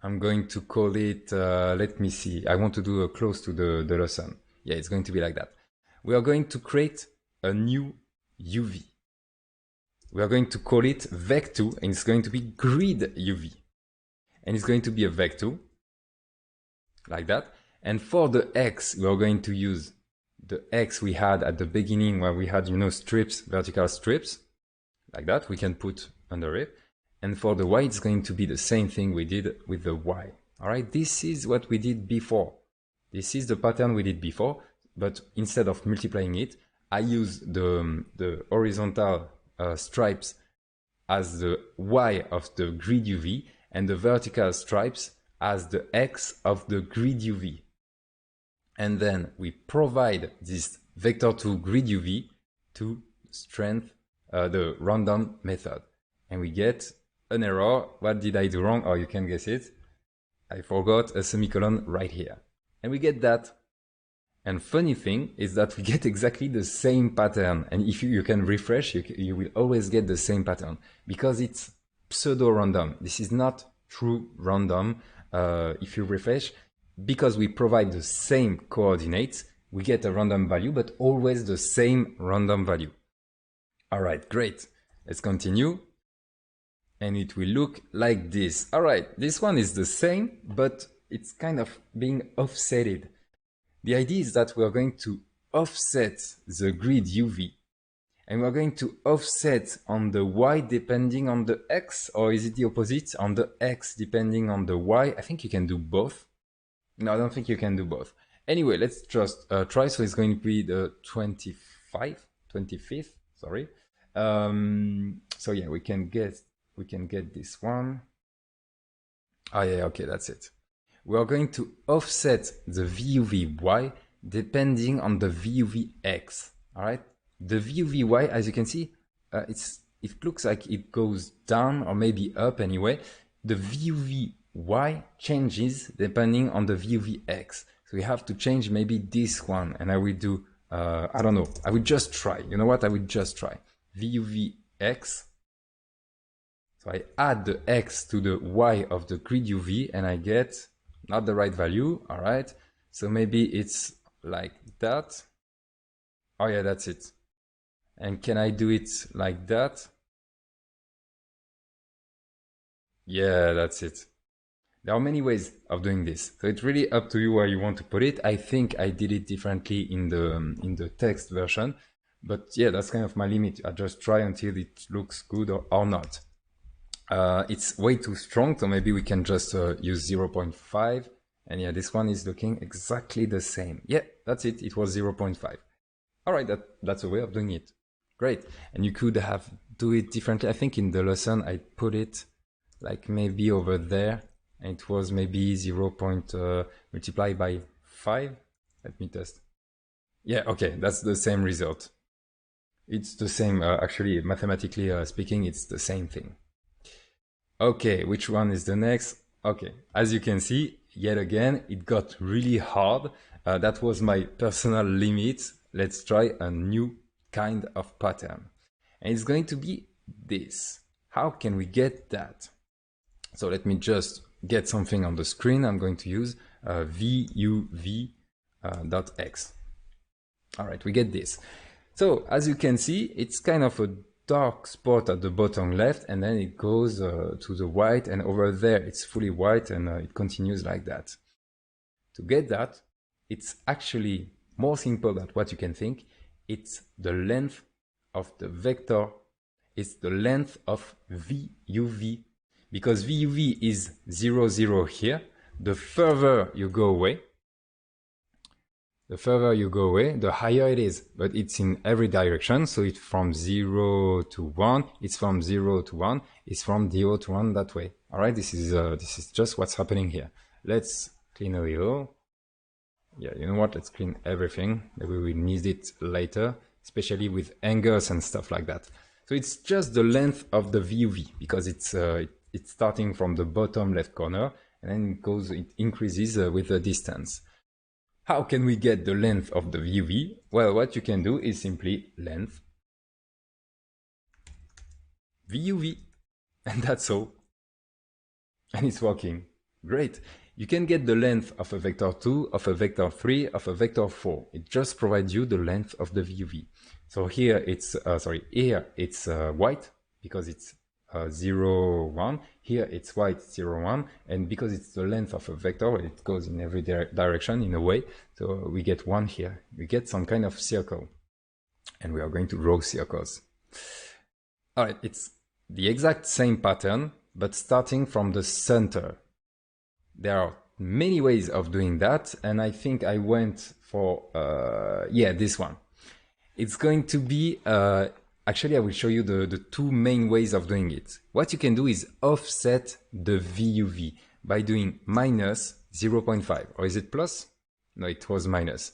I'm going to call it, let me see. I want to do a close to the lesson. Yeah, it's going to be like that. We are going to create a new UV. We are going to call it vector, and it's going to be grid UV. And it's going to be a vector, like that. And for the X, we are going to use the X we had at the beginning where we had, strips, vertical strips, like that. We can put under it. And for the Y, it's going to be the same thing we did with the Y. All right, this is what we did before. This is the pattern we did before, but instead of multiplying it, I use the horizontal stripes as the Y of the grid UV and the vertical stripes as the X of the grid UV. And then we provide this vector to grid UV to strength the random method. And we get an error. What did I do wrong? Or you can guess it. I forgot a semicolon right here. And we get that. And funny thing is that we get exactly the same pattern. And if you can refresh, you will always get the same pattern because it's pseudo-random. This is not true random. If you refresh, because we provide the same coordinates, we get a random value, but always the same random value. All right, great. Let's continue. And it will look like this. All right, this one is the same, but it's kind of being offsetted. The idea is that we're going to offset the grid UV and we're going to offset on the Y depending on the X, or is it the opposite? On the X depending on the Y. I think you can do both. No, I don't think you can do both. Anyway, let's just try. So it's going to be the 25th, sorry. So yeah, we can get this one. Oh yeah, okay, that's it. We are going to offset the VUVY depending on the VUVX. All right, the VUVY, as you can see, it looks like it goes down or maybe up anyway. The VUVY changes depending on the VUVX. So we have to change maybe this one, and I will do, I don't know, I will just try. You know what? I will just try VUVX. So I add the X to the Y of the grid UV and I get not the right value. All right. So maybe it's like that. Oh yeah, that's it. And can I do it like that? Yeah, that's it. There are many ways of doing this, so it's really up to you where you want to put it. I think I did it differently in the text version, but yeah, that's kind of my limit. I just try until it looks good or not. It's way too strong, so maybe we can just use 0.5. And yeah, this one is looking exactly the same. Yeah, that's it. It was 0.5. All right, that's a way of doing it. Great. And you could have do it differently. I think in the lesson I put it like maybe over there, and it was maybe 0. Multiplied by 5. Let me test. Yeah, okay, that's the same result. It's the same, actually, mathematically speaking, it's the same thing. Okay, which one is the next? Okay, as you can see, yet again, it got really hard. That was my personal limit. Let's try a new kind of pattern. And it's going to be this. How can we get that? So let me just get something on the screen. I'm going to use vuv.x. All right, we get this. So as you can see, it's kind of a dark spot at the bottom left, and then it goes to the white, and over there it's fully white, and it continues like that. To get that, it's actually more simple than what you can think. It's the length of the vector. It's the length of vuv, because vuv is 0, 0 here. The further you go away, the higher it is, but it's in every direction. So it's from 0 to 1, it's from 0 to 1, it's from 0 to 1 that way. All right, this is just what's happening here. Let's clean a little. Yeah, you know what? Let's clean everything. Maybe we will need it later, especially with angles and stuff like that. So it's just the length of the VUV, because it's starting from the bottom left corner, and then it increases with the distance. How can we get the length of the VUV? Well, what you can do is simply length VUV, and that's all. And it's working. Great. You can get the length of a vector 2, of a vector 3, of a vector 4. It just provides you the length of the VUV. So here it's, white, because it's 0, 1. Here it's white, 0, 1. And because it's the length of a vector, it goes in every direction in a way. So we get 1 here. We get some kind of circle. And we are going to draw circles. All right, it's the exact same pattern, but starting from the center. There are many ways of doing that, and I think I went for, this one. It's going to be, actually I will show you the two main ways of doing it. What you can do is offset the VUV by doing minus 0.5, or is it plus? No, it was minus.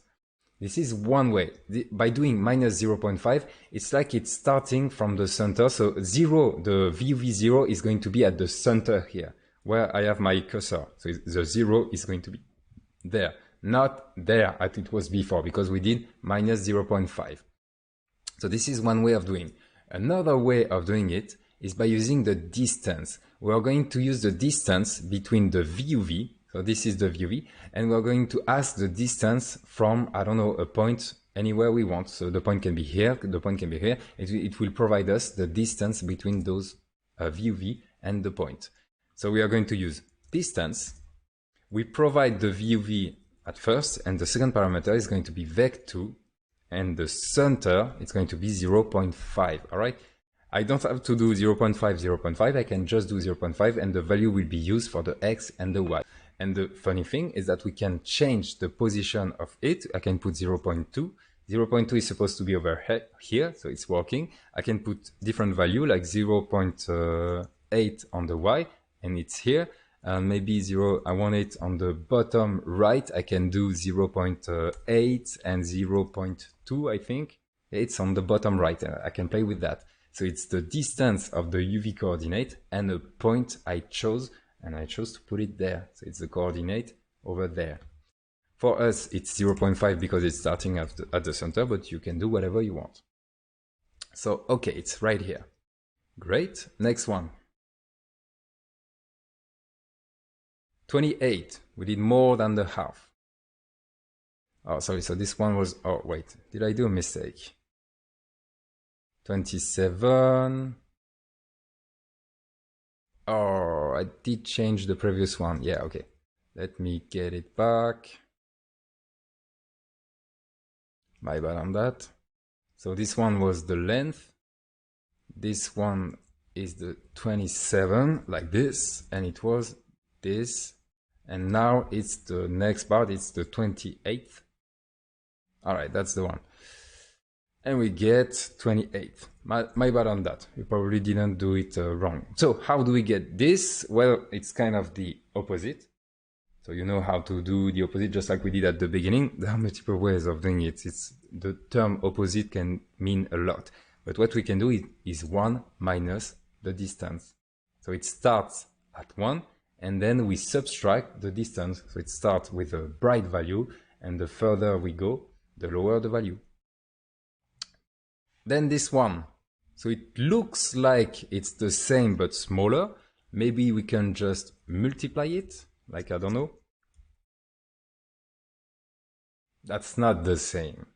This is one way. By doing minus 0.5, it's like it's starting from the center. So 0, the VUV 0 is going to be at the center here, where I have my cursor. So the 0 is going to be there, not there as it was before, because we did minus 0.5. So this is one way of doing. Another way of doing it is by using the distance. We are going to use the distance between the VUV. So this is the VUV, and we're going to ask the distance from, I don't know, a point anywhere we want. So the point can be here, the point can be here. It will provide us the distance between those VUV and the point. So we are going to use distance. We provide the VUV at first, and the second parameter is going to be vec2, and the center is going to be 0.5, all right? I don't have to do 0.5, 0.5, I can just do 0.5, and the value will be used for the x and the y. And the funny thing is that we can change the position of it. I can put 0.2. 0.2 is supposed to be over here, so it's working. I can put different value, like 0.8 on the y, and it's here. Maybe I want it on the bottom right. I can do 0.8 and 0.2, I think. It's on the bottom right. I can play with that. So it's the distance of the UV coordinate and a point I chose, and I chose to put it there. So it's the coordinate over there. For us, it's 0.5 because it's starting at the center, but you can do whatever you want. So, okay, it's right here. Great. Next one. 28. We did more than the half. Oh, sorry. So this one was, oh, wait. Did I do a mistake? 27. Oh, I did change the previous one. Yeah, okay. Let me get it back. My bad on that. So this one was the length. This one is the 27, like this, and it was this. And now it's the next part, it's the 28th. All right, that's the one. And we get 28. My bad on that. You probably didn't do it wrong. So how do we get this? Well, it's kind of the opposite. So you know how to do the opposite, just like we did at the beginning. There are multiple ways of doing it. The term opposite can mean a lot. But what we can do is 1 minus the distance. So it starts at 1, and then we subtract the distance. So it starts with a bright value, and the further we go, the lower the value. Then this one. So it looks like it's the same but smaller. Maybe we can just multiply it, like I don't know. That's not the same.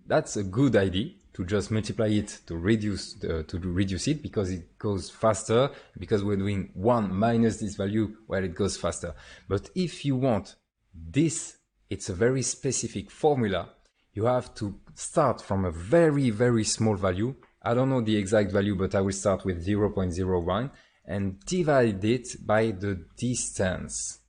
That's a good idea to just multiply it to reduce it because it goes faster, because we're doing 1 minus this value where it goes faster. But if you want this, it's a very specific formula. You have to start from a very, very small value. I don't know the exact value, but I will start with 0.01 and divide it by the distance.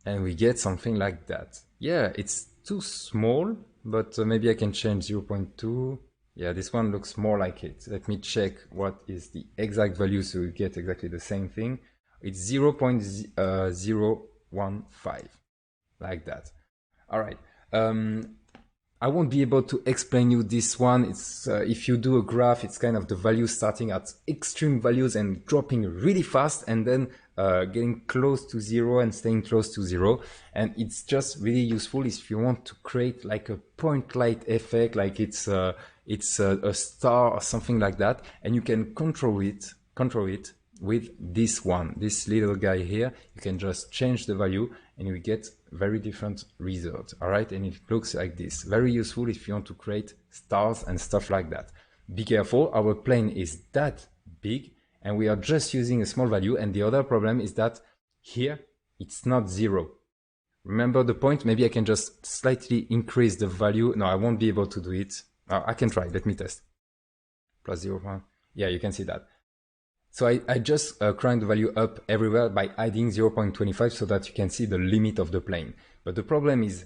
And we get something like that. Yeah, it's too small, but maybe I can change 0.2. Yeah, this one looks more like it. Let me check what is the exact value so we get exactly the same thing. It's 0.015, like that. All right. I won't be able to explain you this one. It's if you do a graph, it's kind of the value starting at extreme values and dropping really fast, and then getting close to 0 and staying close to 0. And it's just really useful if you want to create like a point light effect, like it's a star or something like that, and you can control it with this one, this little guy here. You can just change the value and you get very different results. All right, and it looks like this. Very useful if you want to create stars and stuff like that. Be careful, our plane is that big and we are just using a small value, and the other problem is that here it's not 0. Remember the point? Maybe I can just slightly increase the value. No, I won't be able to do it. I can try. Let me test. Plus 0. Yeah, you can see that. So I just crank the value up everywhere by adding 0.25 so that you can see the limit of the plane. But the problem is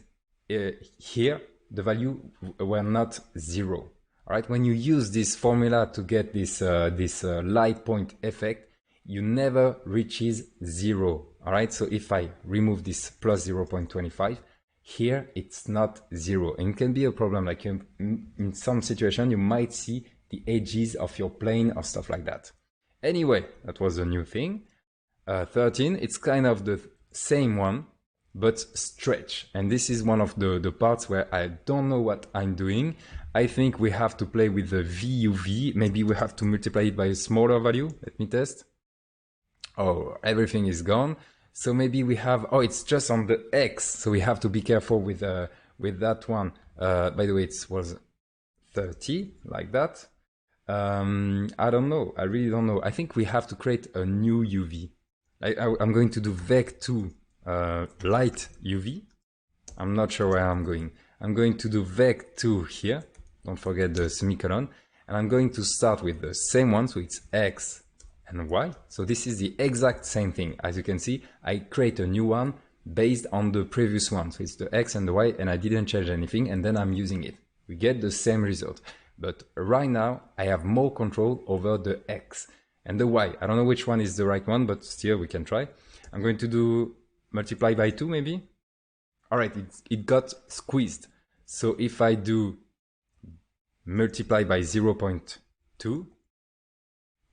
here, the value were not 0. All right, when you use this formula to get this light point effect, you never reaches 0. All right, so if I remove this plus 0.25, here it's not 0. And it can be a problem, like in some situation, you might see the edges of your plane or stuff like that. Anyway, that was a new thing. 13, it's kind of the same one, but stretch. And this is one of the parts where I don't know what I'm doing. I think we have to play with the VUV. Maybe we have to multiply it by a smaller value. Let me test. Oh, everything is gone. So maybe we have, oh, it's just on the X. So we have to be careful with that one. By the way, it was 30, like that. I don't know. I really don't know. I think we have to create a new UV. I'm going to do vec2 light UV. I'm not sure where I'm going. I'm going to do vec2 here. Don't forget the semicolon. And I'm going to start with the same one. So it's X and Y. So this is the exact same thing. As you can see, I create a new one based on the previous one. So it's the X and the Y, and I didn't change anything. And then I'm using it. We get the same result. But right now, I have more control over the X and the Y. I don't know which one is the right one, but still we can try. I'm going to do multiply by 2 maybe. All right, it got squeezed. So if I do multiply by 0.2,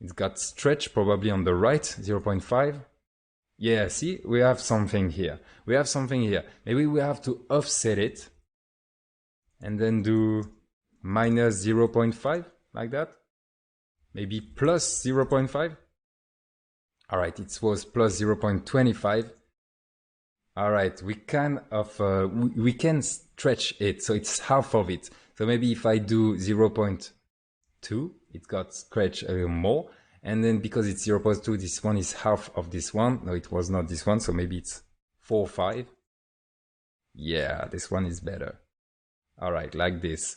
it got stretched probably on the right, 0.5. Yeah, see, we have something here. We have something here. Maybe we have to offset it and then do minus 0.5, like that. Maybe plus 0.5. All right, it was plus 0.25. All right, we can stretch it, so it's half of it. So maybe if I do 0.2, it got stretched a little more. And then because it's 0.2, this one is half of this one. No, it was not this one, so maybe it's 4, 5. Yeah, this one is better. All right, like this.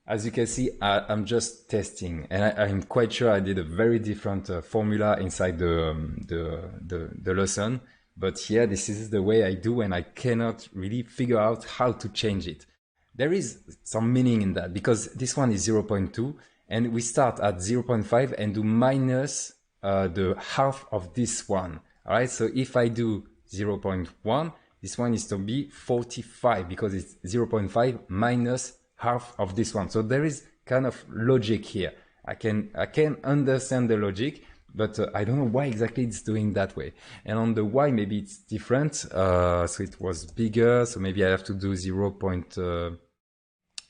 As you can see, I'm just testing, and I'm quite sure I did a very different formula inside the lesson. But here, this is the way I do when I cannot really figure out how to change it. There is some meaning in that, because this one is 0.2, and we start at 0.5 and do minus the half of this one. All right, so if I do 0.1, this one is to be 45, because it's 0.5 minus half of this one. So there is kind of logic here. I can understand the logic, but I don't know why exactly it's doing that way. And on the y, maybe it's different. So it was bigger. So maybe I have to do 0.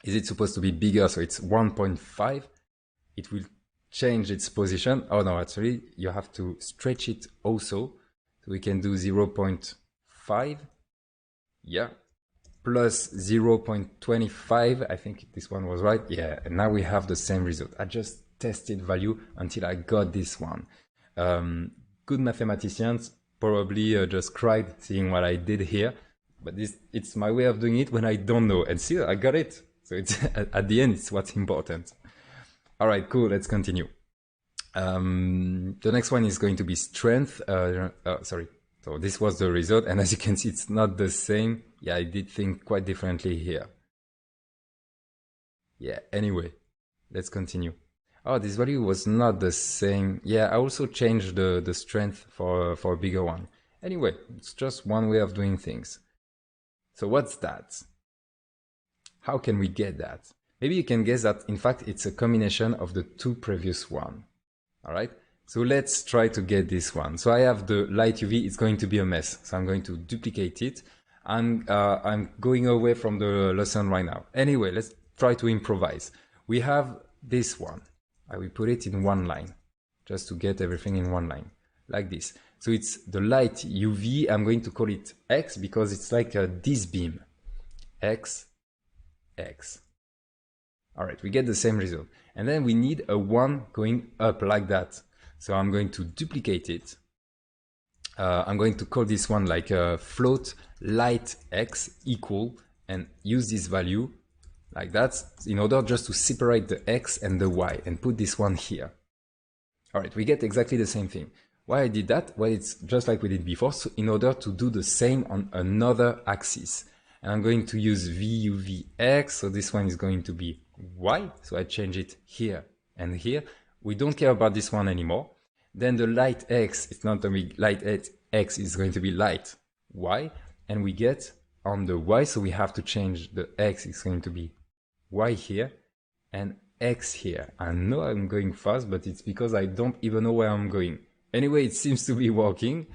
Is it supposed to be bigger? So it's 1.5. It will change its position. Oh no, actually you have to stretch it also. So we can do 0.5. Yeah. Plus 0.25, I think this one was right. Yeah, and now we have the same result. I just tested value until I got this one. Good mathematicians probably just cried seeing what I did here, but it's my way of doing it when I don't know. And see, I got it. So it's at the end, it's what's important. All right, cool. Let's continue. The next one is going to be strength. Sorry. So this was the result, and as you can see, it's not the same. Yeah, I did think quite differently here. Yeah, anyway, let's continue. Oh, this value was not the same. Yeah, I also changed the strength for a bigger one. Anyway, it's just one way of doing things. So what's that? How can we get that? Maybe you can guess that, in fact, it's a combination of the two previous one. All right? So let's try to get this one. So I have the light UV, it's going to be a mess. So I'm going to duplicate it. I'm going away from the lesson right now. Anyway, let's try to improvise. We have this one. I will put it in one line, just to get everything in one line, like this. So it's the light UV, I'm going to call it X because it's like this beam. X, X. All right, we get the same result. And then we need a 1 going up like that. So I'm going to duplicate it. I'm going to call this one like float light X equal and use this value like that in order just to separate the X and the Y and put this one here. All right, we get exactly the same thing. Why I did that? Well, it's just like we did before. So in order to do the same on another axis. And I'm going to use VUVX. So this one is going to be Y. So I change it here and here. We don't care about this one anymore. Then the light X, it's not going to be light X, it's going to be light Y. And we get on the Y, so we have to change the X, it's going to be Y here and X here. I know I'm going fast, but it's because I don't even know where I'm going. Anyway, it seems to be working.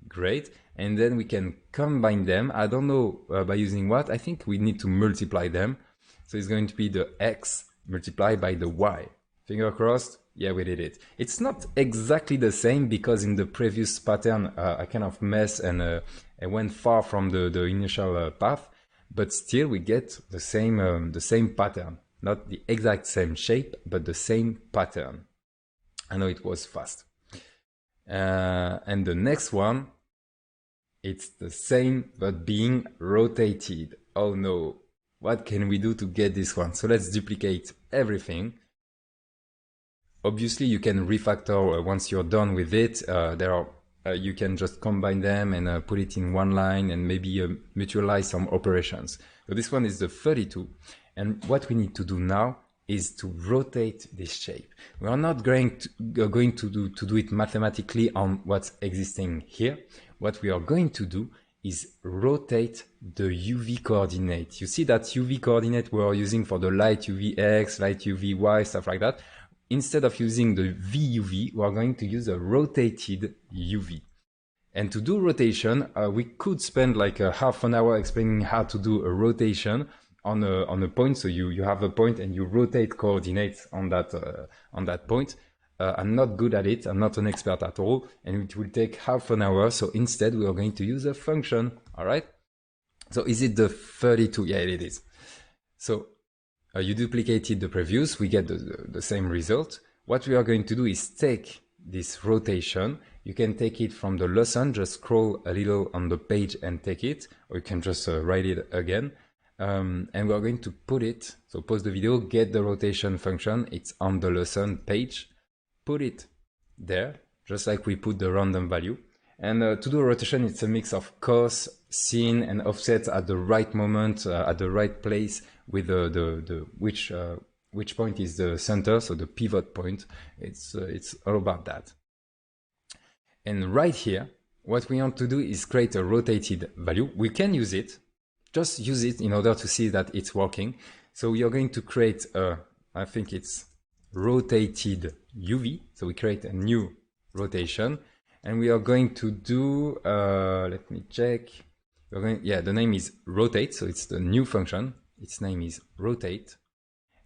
Great. And then we can combine them. I don't know by using what. I think we need to multiply them. So it's going to be the X multiplied by the Y. Finger crossed. Yeah, we did it. It's not exactly the same because in the previous pattern, I kind of messed and I went far from the initial path, but still we get the same pattern. Not the exact same shape, but the same pattern. I know it was fast. And the next one, it's the same, but being rotated. Oh no, what can we do to get this one? So let's duplicate everything. Obviously, you can refactor once you're done with it. You can just combine them and put it in one line and maybe mutualize some operations. So this one is the 32. And what we need to do now is to rotate this shape. We are not going to do it mathematically on what's existing here. What we are going to do is rotate the UV coordinate. You see that UV coordinate we are using for the light UVX, light UVY, stuff like that. Instead of using the VUV, we are going to use a rotated UV. And to do rotation, we could spend like a half an hour explaining how to do a rotation on a point. So you have a point and you rotate coordinates on that point. I'm not good at it. I'm not an expert at all. And it will take half an hour. So instead, we are going to use a function. All right. So is it the 32? Yeah, it is. So you duplicated the previous, we get the same result. What we are going to do is take this rotation, you can take it from the lesson, just scroll a little on the page and take it, or you can just write it again. And we're going to put it, so pause the video, get the rotation function, it's on the lesson page, put it there, just like we put the random value. And to do a rotation, it's a mix of cos, sin, and offset at the right moment, at the right place, with which point is the center, so the pivot point. It's all about that. And right here, what we want to do is create a rotated value. We can use it, just use it in order to see that it's working. So we are going to create a, I think it's rotated UV. So we create a new rotation. And we are going to do, let me check. The name is rotate. So it's the new function. Its name is rotate.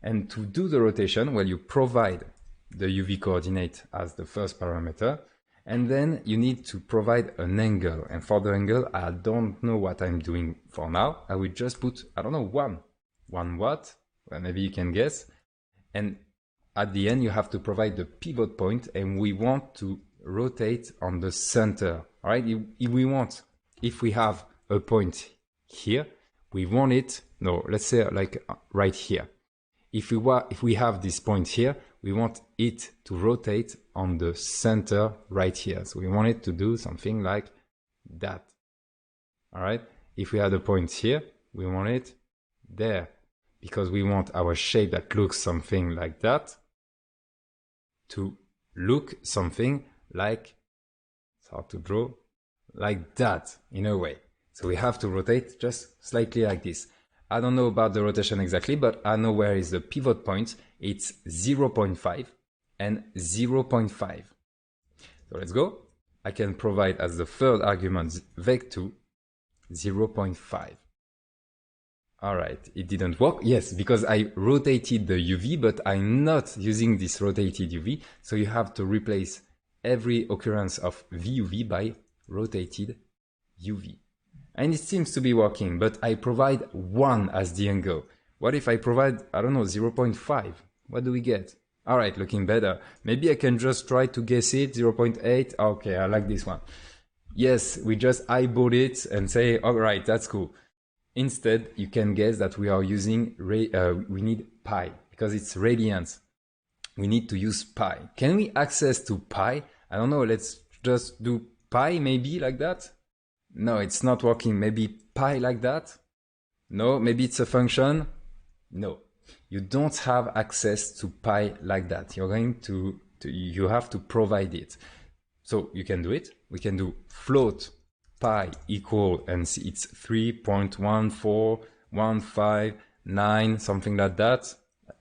And to do the rotation, well, you provide the UV coordinate as the first parameter. And then you need to provide an angle. And for the angle, I don't know what I'm doing for now. I will just put, I don't know, 1 watt. Well, maybe you can guess. And at the end, you have to provide the pivot point, and we want to rotate on the center. All right. If we have a point here, we want it, no, let's say like right here. If we have this point here, we want it to rotate on the center right here. So we want it to do something like that. All right. If we have a point here, we want it there, because we want our shape that looks something like that to look something like, it's hard to draw, like that in a way. So we have to rotate just slightly like this. I don't know about the rotation exactly, but I know where is the pivot point. It's 0.5 and 0.5. So let's go. I can provide as the third argument vec2 0.5. All right, it didn't work. Yes, because I rotated the UV, but I'm not using this rotated UV. So you have to replace every occurrence of VUV by rotated UV. And it seems to be working, but I provide 1 as the angle. What if I provide, I don't know, 0.5? What do we get? All right, looking better. Maybe I can just try to guess it, 0.8. Okay, I like this one. Yes, we just eyeball it and say, all right, that's cool. Instead, you can guess that we are using, we need pi, because it's radians. We need to use pi. Can we access to pi? I don't know, let's just do pi maybe like that. No, it's not working. Maybe pi like that? No, maybe it's a function? No, you don't have access to pi like that. You're going you have to provide it. So you can do it. We can do float pi equal, and see it's 3.14159, something like that.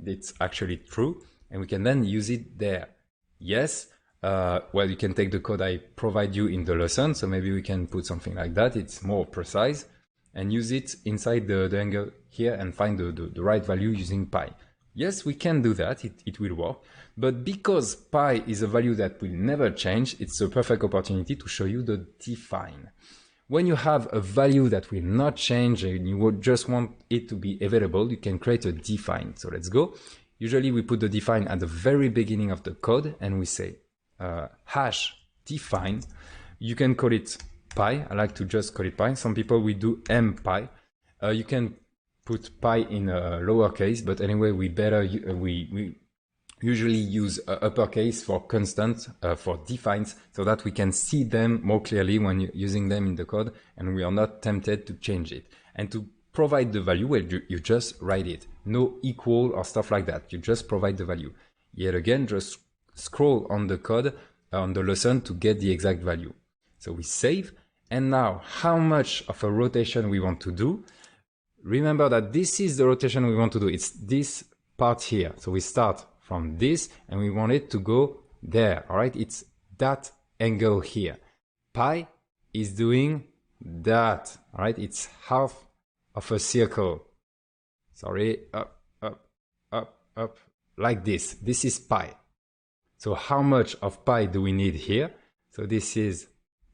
It's actually true. And we can then use it there. Yes. Well, you can take the code I provide you in the lesson. So maybe we can put something like that. It's more precise, and use it inside the angle here and find the right value using pi. Yes, we can do that. It will work. But because pi is a value that will never change, it's a perfect opportunity to show you the define. When you have a value that will not change and you would just want it to be available, you can create a define. So let's go. Usually we put the define at the very beginning of the code, and we say hash define. You can call it pi. I like to just call it pi. Some people will do mpi. You can put pi in lowercase, but anyway, we usually use uppercase for constant, for defines, so that we can see them more clearly when you're using them in the code, and we are not tempted to change it. And to provide the value, well, you just write it. No equal or stuff like that. You just provide the value. Yet again, just scroll on the code, on the lesson, to get the exact value. So we save. And now, how much of a rotation we want to do? Remember that this is the rotation we want to do. It's this part here. So we start from this, and we want it to go there. All right, it's that angle here. Pi is doing that. All right, it's half of a circle. Sorry, up, up, up, up, like this. This is pi. So how much of pi do we need here? So this is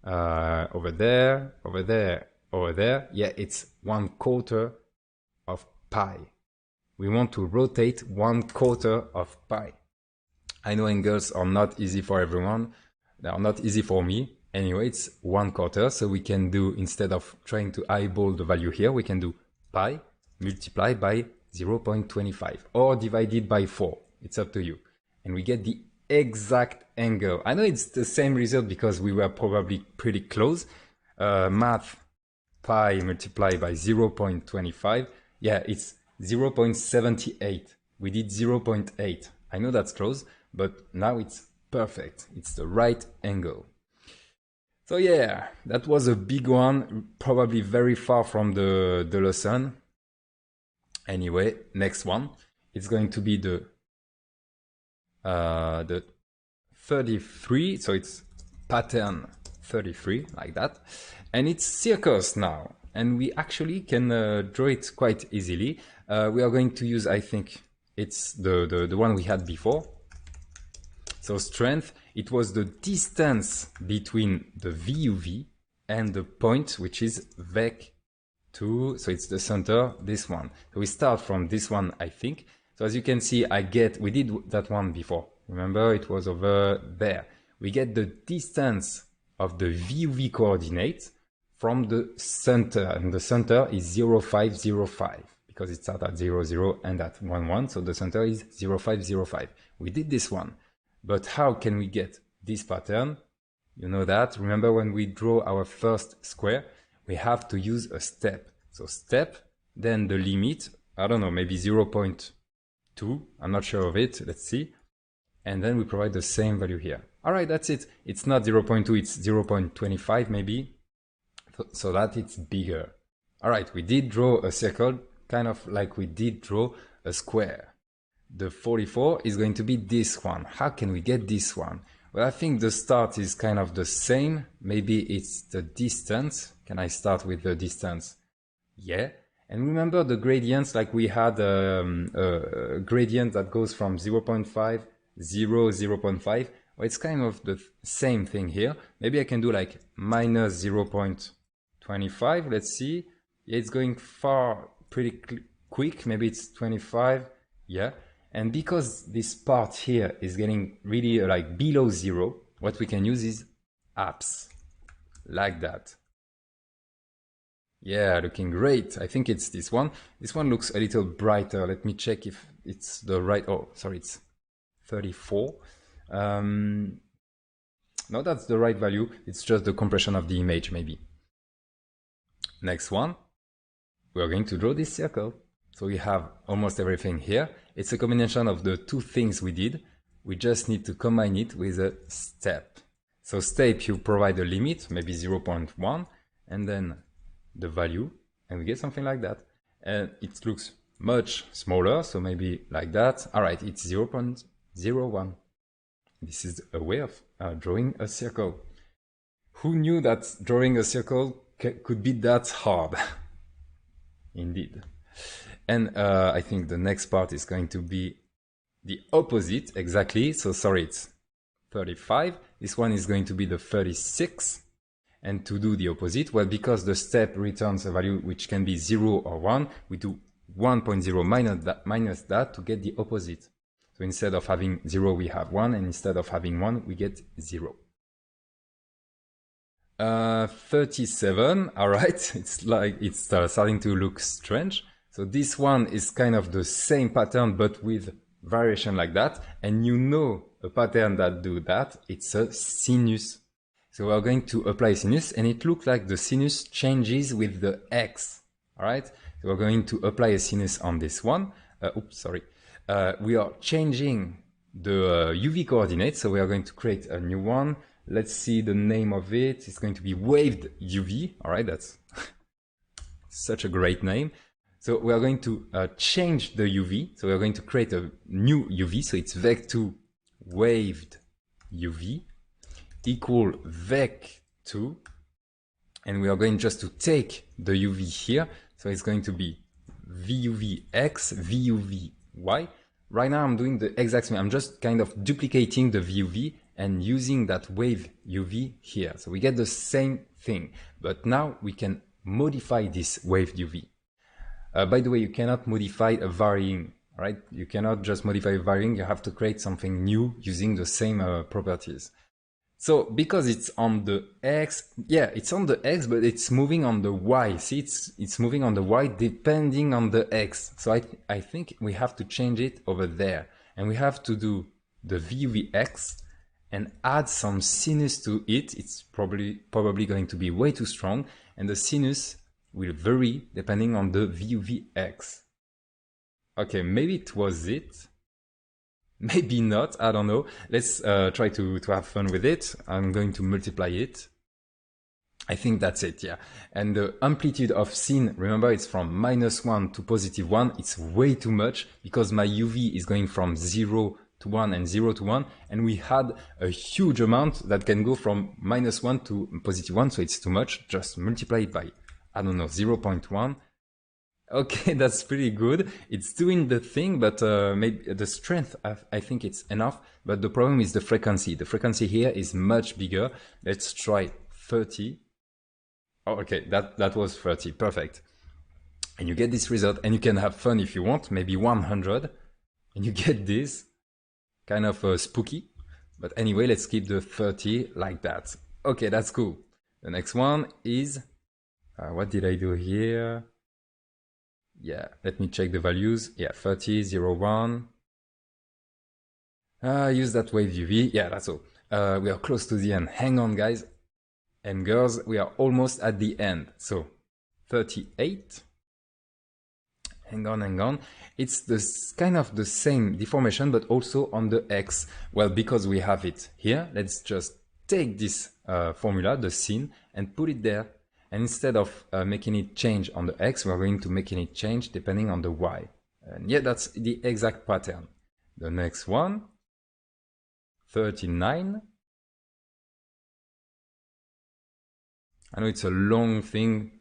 over there, over there, over there. Yeah, it's 1/4 of pi. We want to rotate 1/4 of pi. I know angles are not easy for everyone. They are not easy for me. Anyway, it's 1/4. So we can do, instead of trying to eyeball the value here, we can do pi multiplied by 0.25 or divided by 4. It's up to you. And we get the exact angle. I know it's the same result because we were probably pretty close. Math pi multiplied by 0.25. Yeah, it's 0.78. We did 0.8. I know that's close, but now it's perfect. It's the right angle. So yeah, that was a big one, probably very far from the lesson. Anyway, next one, it's going to be the 33, so it's pattern 33, like that. And it's circles now, and we actually can draw it quite easily. We are going to use, I think, it's the one we had before. So strength, it was the distance between the VUV and the point, which is VEC2. So it's the center, this one. So we start from this one, I think. So as you can see, we did that one before. Remember, it was over there. We get the distance of the VUV coordinate from the center, and the center is 0, 5, 0, 5, because it starts at 0, 0 and at 1, 1. So the center is 0, 5, 0, 5. We did this one. But how can we get this pattern? You know that. Remember when we draw our first square, we have to use a step. So step, then the limit, I don't know, maybe 0.2. I'm not sure of it. Let's see. And then we provide the same value here. All right, that's it. It's not 0.2, it's 0.25 maybe, so that it's bigger. All right, we did draw a circle, kind of like we did draw a square. The 44 is going to be this one. How can we get this one? Well, I think the start is kind of the same. Maybe it's the distance. Can I start with the distance? Yeah. And remember the gradients, like we had a gradient that goes from 0.5, 0, 0.5. Well, it's kind of the same thing here. Maybe I can do like minus 0.25. Let's see. Yeah, it's going far pretty quick. Maybe it's 25. Yeah. And because this part here is getting really like below 0, what we can use is apps like that. Yeah, looking great. I think it's this one. This one looks a little brighter. Let me check if it's the right. Oh, sorry, it's 34. No, that's the right value. It's just the compression of the image, maybe. Next one, we're going to draw this circle. So we have almost everything here. It's a combination of the two things we did. We just need to combine it with a step. So step, you provide a limit, maybe 0.1, and then the value, and we get something like that. And it looks much smaller, so maybe like that. All right, it's 0.01. This is a way of drawing a circle. Who knew that drawing a circle could be that hard? Indeed. And I think the next part is going to be the opposite, exactly. So sorry, it's 35. This one is going to be the 36. And to do the opposite, well, because the step returns a value which can be 0 or 1, we do 1.0 minus that to get the opposite. So instead of having 0, we have 1, and instead of having 1, we get 0. 37, all right, it's like it's starting to look strange. So this one is kind of the same pattern, but with variation like that. And you know a pattern that do that, it's a sinus. So we're going to apply sinus, and it looks like the sinus changes with the x, all right? So we're going to apply a sinus on this one. We are changing the UV coordinates, so we are going to create a new one. Let's see the name of it. It's going to be waved UV, all right? That's such a great name. So we are going to change the UV. So we are going to create a new UV. So it's vec2 waved UV equal vec2. And we are going just to take the UV here. So it's going to be VUVX, VUVY. Right now I'm doing the exact same. I'm just kind of duplicating the VUV and using that wave UV here. So we get the same thing. But now we can modify this wave UV. By the way, you cannot modify a varying All right, you cannot just modify varying, you have to create something new using the same properties. So because it's on the X, yeah, it's on the X, but it's moving on the Y. See, it's moving on the Y depending on the X. So I think we have to change it over there. And we have to do the VUVX and add some sinus to it. It's probably going to be way too strong. And the sinus will vary depending on the VUVX. Okay, maybe it was it. Maybe not, I don't know. Let's try to have fun with it. I'm going to multiply it. I think that's it, yeah. And the amplitude of sin, remember it's from -1 to +1. It's way too much because my UV is going from 0 to 1 and 0 to 1. And we had a huge amount that can go from -1 to +1. So it's too much. Just multiply it by, I don't know, 0.1. Okay, that's pretty good. It's doing the thing, but maybe the strength, I think it's enough. But the problem is the frequency. The frequency here is much bigger. Let's try 30. Oh, okay, that was 30. Perfect. And you get this result, and you can have fun if you want, maybe 100. And you get this kind of spooky. But anyway, let's keep the 30 like that. Okay, that's cool. The next one is, what did I do here? Yeah, let me check the values. Yeah, 30, 0, 1. Use that wave UV. Yeah, that's all. We are close to the end. Hang on, guys and girls. We are almost at the end. So, 38. Hang on. It's this kind of the same deformation, but also on the X. Well, because we have it here, let's just take this formula, the sin, and put it there. And instead of making it change on the X, we're going to making it change depending on the Y. And yeah, that's the exact pattern. The next one, 39. I know it's a long thing.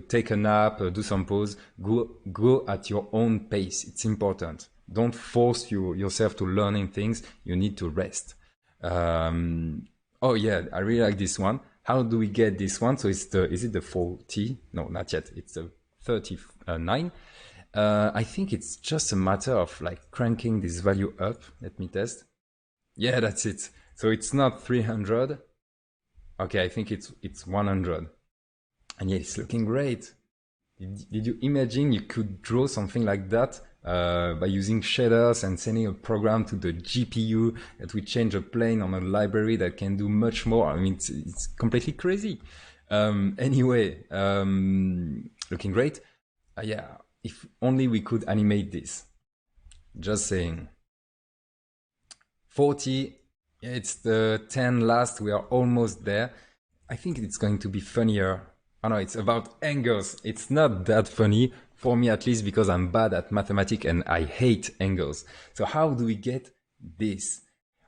Take a nap, do some pause. Go at your own pace. It's important. Don't force yourself to learning things. You need to rest. Oh yeah, I really like this one. How do we get this one? So is it the 40? No, not yet. It's the 39. I think it's just a matter of like cranking this value up. Let me test. Yeah, that's it. So it's not 300. Okay, I think it's 100. And yeah, it's looking great. Did you imagine you could draw something like that by using shaders and sending a program to the GPU that would change a plane on a library that can do much more? I mean, it's completely crazy. Anyway, looking great. Yeah, if only we could animate this. Just saying. 40, it's the 10 last. We are almost there. I think it's going to be funnier. Oh no, it's about angles. It's not that funny, for me at least, because I'm bad at mathematics and I hate angles. So how do we get this?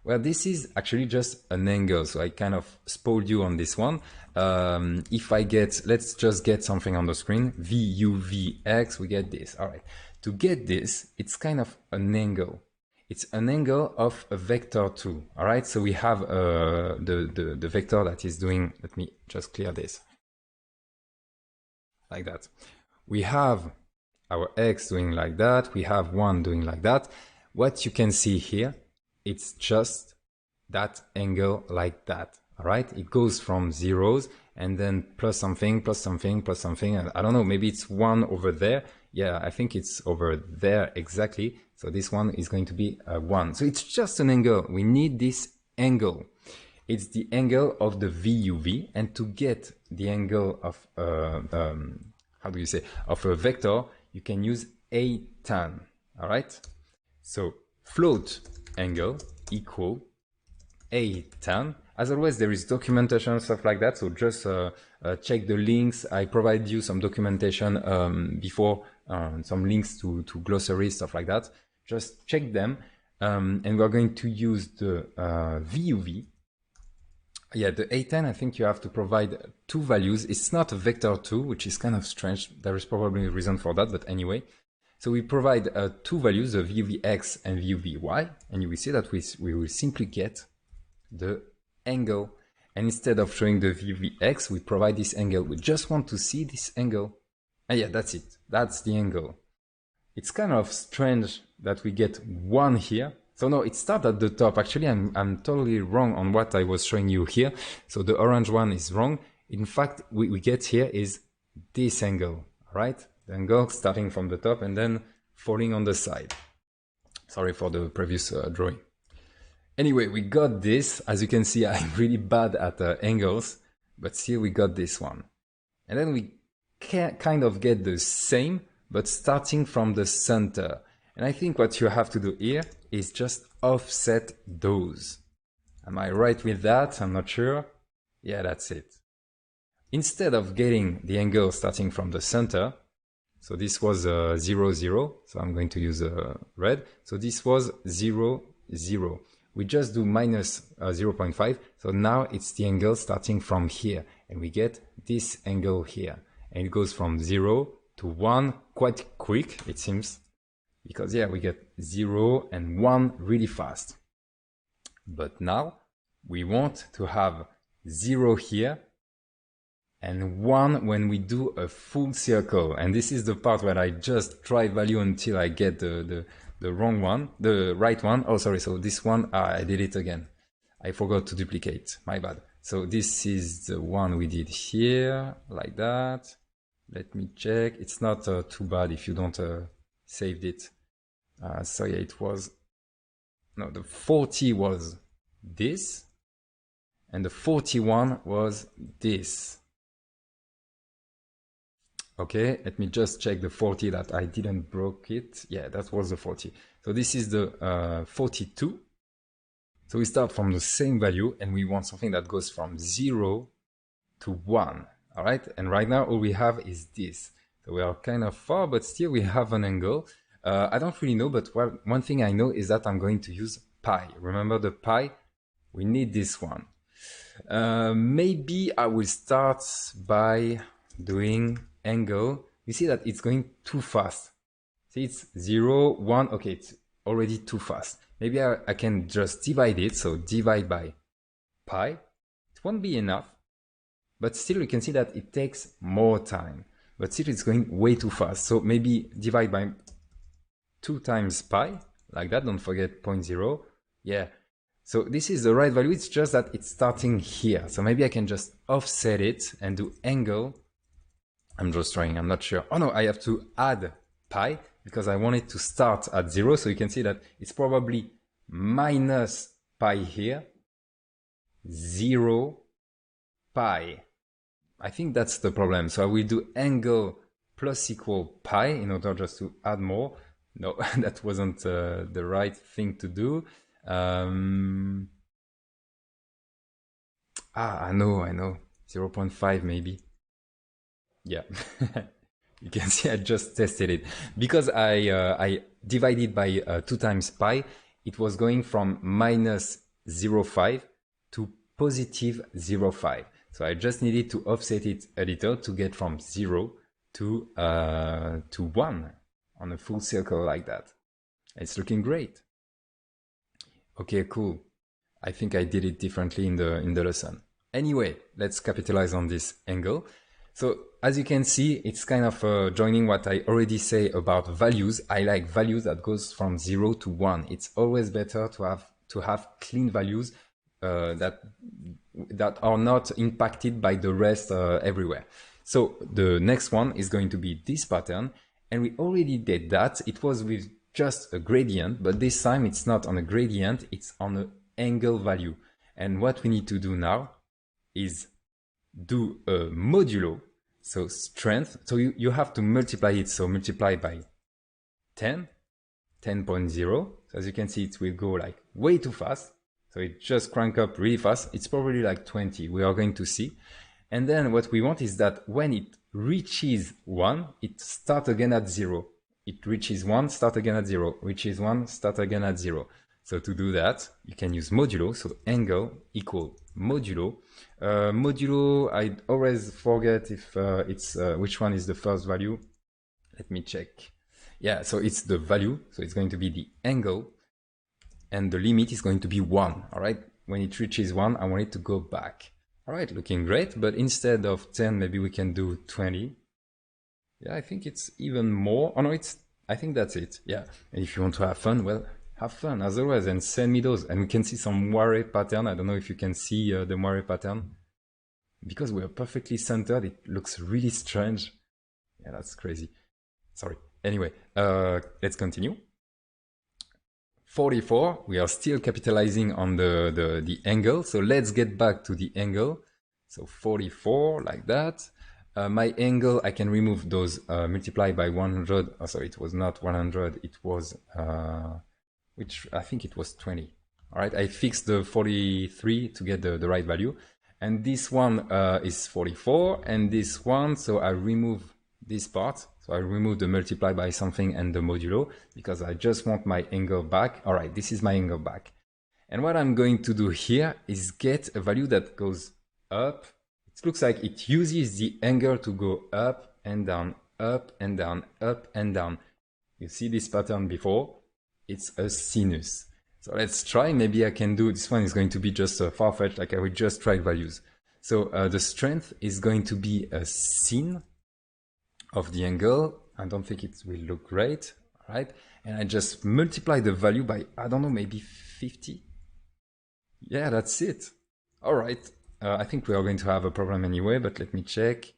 Well, this is actually just an angle. So I kind of spoiled you on this one. If I get, let's just get something on the screen. VUVX, we get this. All right. To get this, it's kind of an angle. It's an angle of a vector 2. All right. So we have the vector that is doing, let me just clear this. Like that. We have our X doing like that. We have 1 doing like that. What you can see here, it's just that angle like that. All right. It goes from zeros and then plus something, plus something, plus something. And I don't know, maybe it's 1 over there. Yeah, I think it's over there exactly. So this one is going to be 1. So it's just an angle. We need this angle. It's the angle of the VUV, and to get the angle of how do you say, of a vector, you can use a tan. All right. So float angle equal a tan. As always, there is documentation, stuff like that. So just check the links. I provide you some documentation before, some links to glossary, stuff like that. Just check them. And we're going to use the VUV. Yeah, the A10, I think you have to provide 2 values. It's not a vector 2, which is kind of strange. There is probably a reason for that, but anyway. So we provide 2 values, the VUVX and VUVY, and you will see that we will simply get the angle. And instead of showing the VUVX, we provide this angle. We just want to see this angle. And yeah, that's it. That's the angle. it's kind of strange that we get 1 here. So no, it starts at the top. Actually, I'm totally wrong on what I was showing you here. So the orange one is wrong. In fact, we get here is this angle, right? The angle starting from the top and then falling on the side. Sorry for the previous drawing. Anyway, we got this. As you can see, I'm really bad at angles, but still we got this one. And then we kind of get the same, but starting from the center. And I think what you have to do here is just offset those. Am I right with that? I'm not sure. Yeah, that's it. Instead of getting the angle starting from the center, so this was 0, 0, so I'm going to use red. So this was 0, 0. We just do minus 0.5, so now it's the angle starting from here, and we get this angle here. And it goes from 0 to 1 quite quick, it seems, because yeah, we get 0 and 1 really fast. But now we want to have 0 here and 1 when we do a full circle. And this is the part where I just try value until I get the wrong one, the right one. Oh, sorry. So this one, I did it again. I forgot to duplicate. My bad. So this is the one we did here, like that. Let me check. It's not too bad if you don't saved it. So yeah, it was, no, the 40 was this, and the 41 was this. Okay, let me just check the 40 that I didn't broke it. Yeah, that was the 40. So this is the 42. So we start from the same value and we want something that goes from 0 to 1. All right, and right now all we have is this. So we are kind of far, but still we have an angle. I don't really know, but one thing I know is that I'm going to use pi. Remember the pi? We need this one. Maybe I will start by doing angle. You see that it's going too fast. See, it's 0, 1. Okay, it's already too fast. Maybe I can just divide it. So divide by pi. It won't be enough, but still you can see that it takes more time. But still it's going way too fast. So maybe divide by 2 times pi, like that. Don't forget 0.0. Yeah. So this is the right value. It's just that it's starting here. So maybe I can just offset it and do angle. I'm just trying, I'm not sure. Oh no, I have to add pi because I want it to start at 0. So you can see that it's probably minus pi here, 0 pi. I think that's the problem. So I will do angle plus equal pi in order just to add more. No, that wasn't the right thing to do. I know. 0.5 maybe. Yeah, you can see I just tested it because I divided by 2 times pi. It was going from minus 0.5 to positive 0.5. So I just needed to offset it a little to get from 0 to 1 on a full circle like that. It's looking great. Okay, cool. I think I did it differently in the lesson. Anyway, let's capitalize on this angle. So as you can see, it's kind of joining what I already say about values. I like values that goes from 0 to 1. It's always better to have clean values that are not impacted by the rest everywhere. So the next one is going to be this pattern, and we already did that. It was with just a gradient, but this time it's not on a gradient, it's on an angle value. And what we need to do now is do a modulo, so strength. So you have to multiply it. So multiply by 10, 10.0. So as you can see, it will go like way too fast. So it just crank up really fast. It's probably like 20. We are going to see. And then what we want is that when it reaches 1, it starts again at 0. It reaches 1, start again at 0. Reaches 1, start again at 0. So to do that, you can use modulo. So angle equal modulo. Modulo, I always forget if it's which one is the first value. Let me check. Yeah, so it's the value. So it's going to be the angle. And the limit is going to be 1. All right. When it reaches 1, I want it to go back. All right, looking great. But instead of 10, maybe we can do 20. Yeah, I think it's even more. Oh no, it's I think that's it. Yeah. And if you want to have fun, well, have fun as always and send me those. And we can see some moire pattern. I don't know if you can see the moire pattern. Because we're perfectly centered, it looks really strange. Yeah, that's crazy. Sorry. Anyway, let's continue. 44, we are still capitalizing on the angle. So let's get back to the angle. So 44, like that. My angle, I can remove those multiply by 100. Oh, sorry, it was not 100. It was, which I think it was 20. All right, I fixed the 43 to get the right value. And this one is 44, and this one, so I remove this part. So I remove the multiply by something and the modulo, because I just want my angle back. All right, this is my angle back. And what I'm going to do here is get a value that goes up. It looks like it uses the angle to go up and down, up and down, up and down. You see this pattern before? It's a sinus. So let's try. Maybe I can do, this one is going to be just a far-fetched, like I will just try values. So the strength is going to be a sin of the angle. I don't think it will look great. All right. And I just multiply the value by, I don't know, maybe 50. Yeah, that's it. All right. I think we are going to have a problem anyway, but let me check.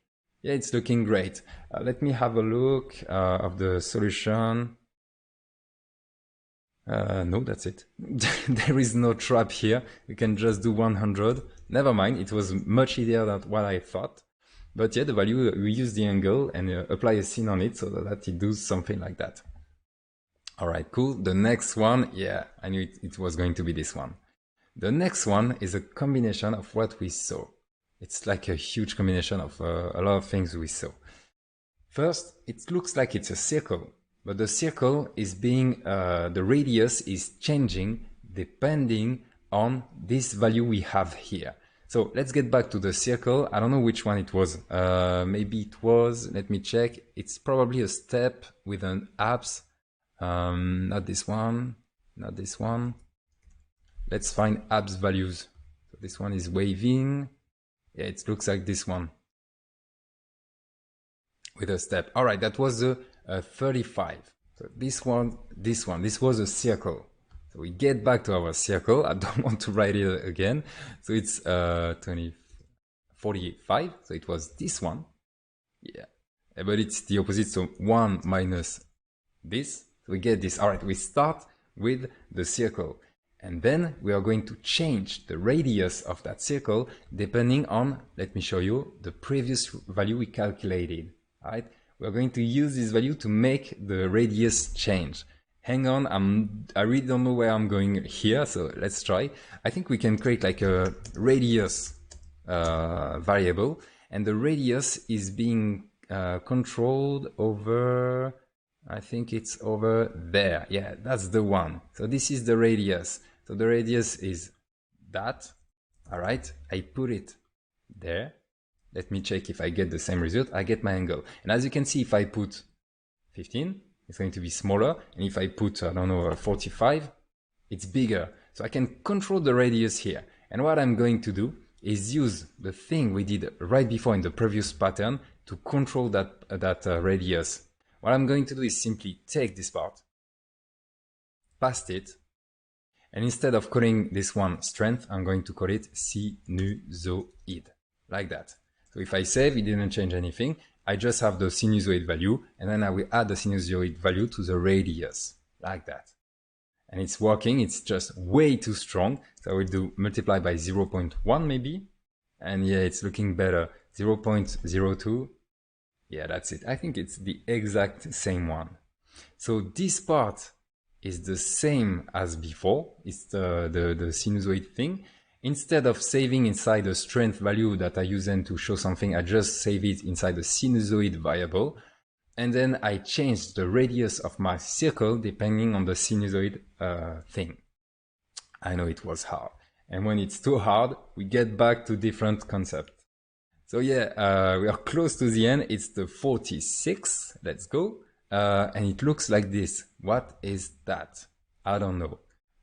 Yeah, it's looking great. Let me have a look of the solution. No, that's it. There is no trap here. We can just do 100. Never mind. It was much easier than what I thought. But yeah, the value, we use the angle and apply a sin on it so that it does something like that. All right, cool. The next one, yeah, I knew it was going to be this one. The next one is a combination of what we saw. It's like a huge combination of a lot of things we saw. First, it looks like it's a circle, but the circle is being, the radius is changing depending on this value we have here. So let's get back to the circle. I don't know which one it was. Maybe it was, let me check. It's probably a step with an abs. Not this one, not this one. Let's find abs values. So this one is waving. Yeah, it looks like this one with a step. All right, that was a 35. So this was a circle. So we get back to our circle. I don't want to write it again. So it's 45. So it was this one. Yeah, but it's the opposite. So 1 minus this. So we get this. All right, we start with the circle. And then we are going to change the radius of that circle depending on, let me show you, the previous value we calculated. All right, we're going to use this value to make the radius change. Hang on, I really don't know where I'm going here, so let's try. I think we can create like a radius variable, and the radius is being controlled over, I think it's over there. Yeah, that's the one. So this is the radius. So the radius is that. All right, I put it there. Let me check if I get the same result. I get my angle. And as you can see, if I put 15, it's going to be smaller. And if I put, I don't know, 45, it's bigger. So I can control the radius here. And what I'm going to do is use the thing we did right before in the previous pattern to control that radius. What I'm going to do is simply take this part, past it, and instead of calling this one strength, I'm going to call it sinusoid, like that. So if I save, it didn't change anything. I just have the sinusoid value, and then I will add the sinusoid value to the radius, like that. And it's working, it's just way too strong. So I will do multiply by 0.1 maybe. And yeah, it's looking better. 0.02. Yeah, that's it. I think it's the exact same one. So this part is the same as before. It's the sinusoid thing. Instead of saving inside the strength value that I use then to show something, I just save it inside the sinusoid variable. And then I change the radius of my circle depending on the sinusoid thing. I know it was hard. And when it's too hard, we get back to different concepts. So yeah, we are close to the end. It's the 46. Let's go. And it looks like this. What is that? I don't know.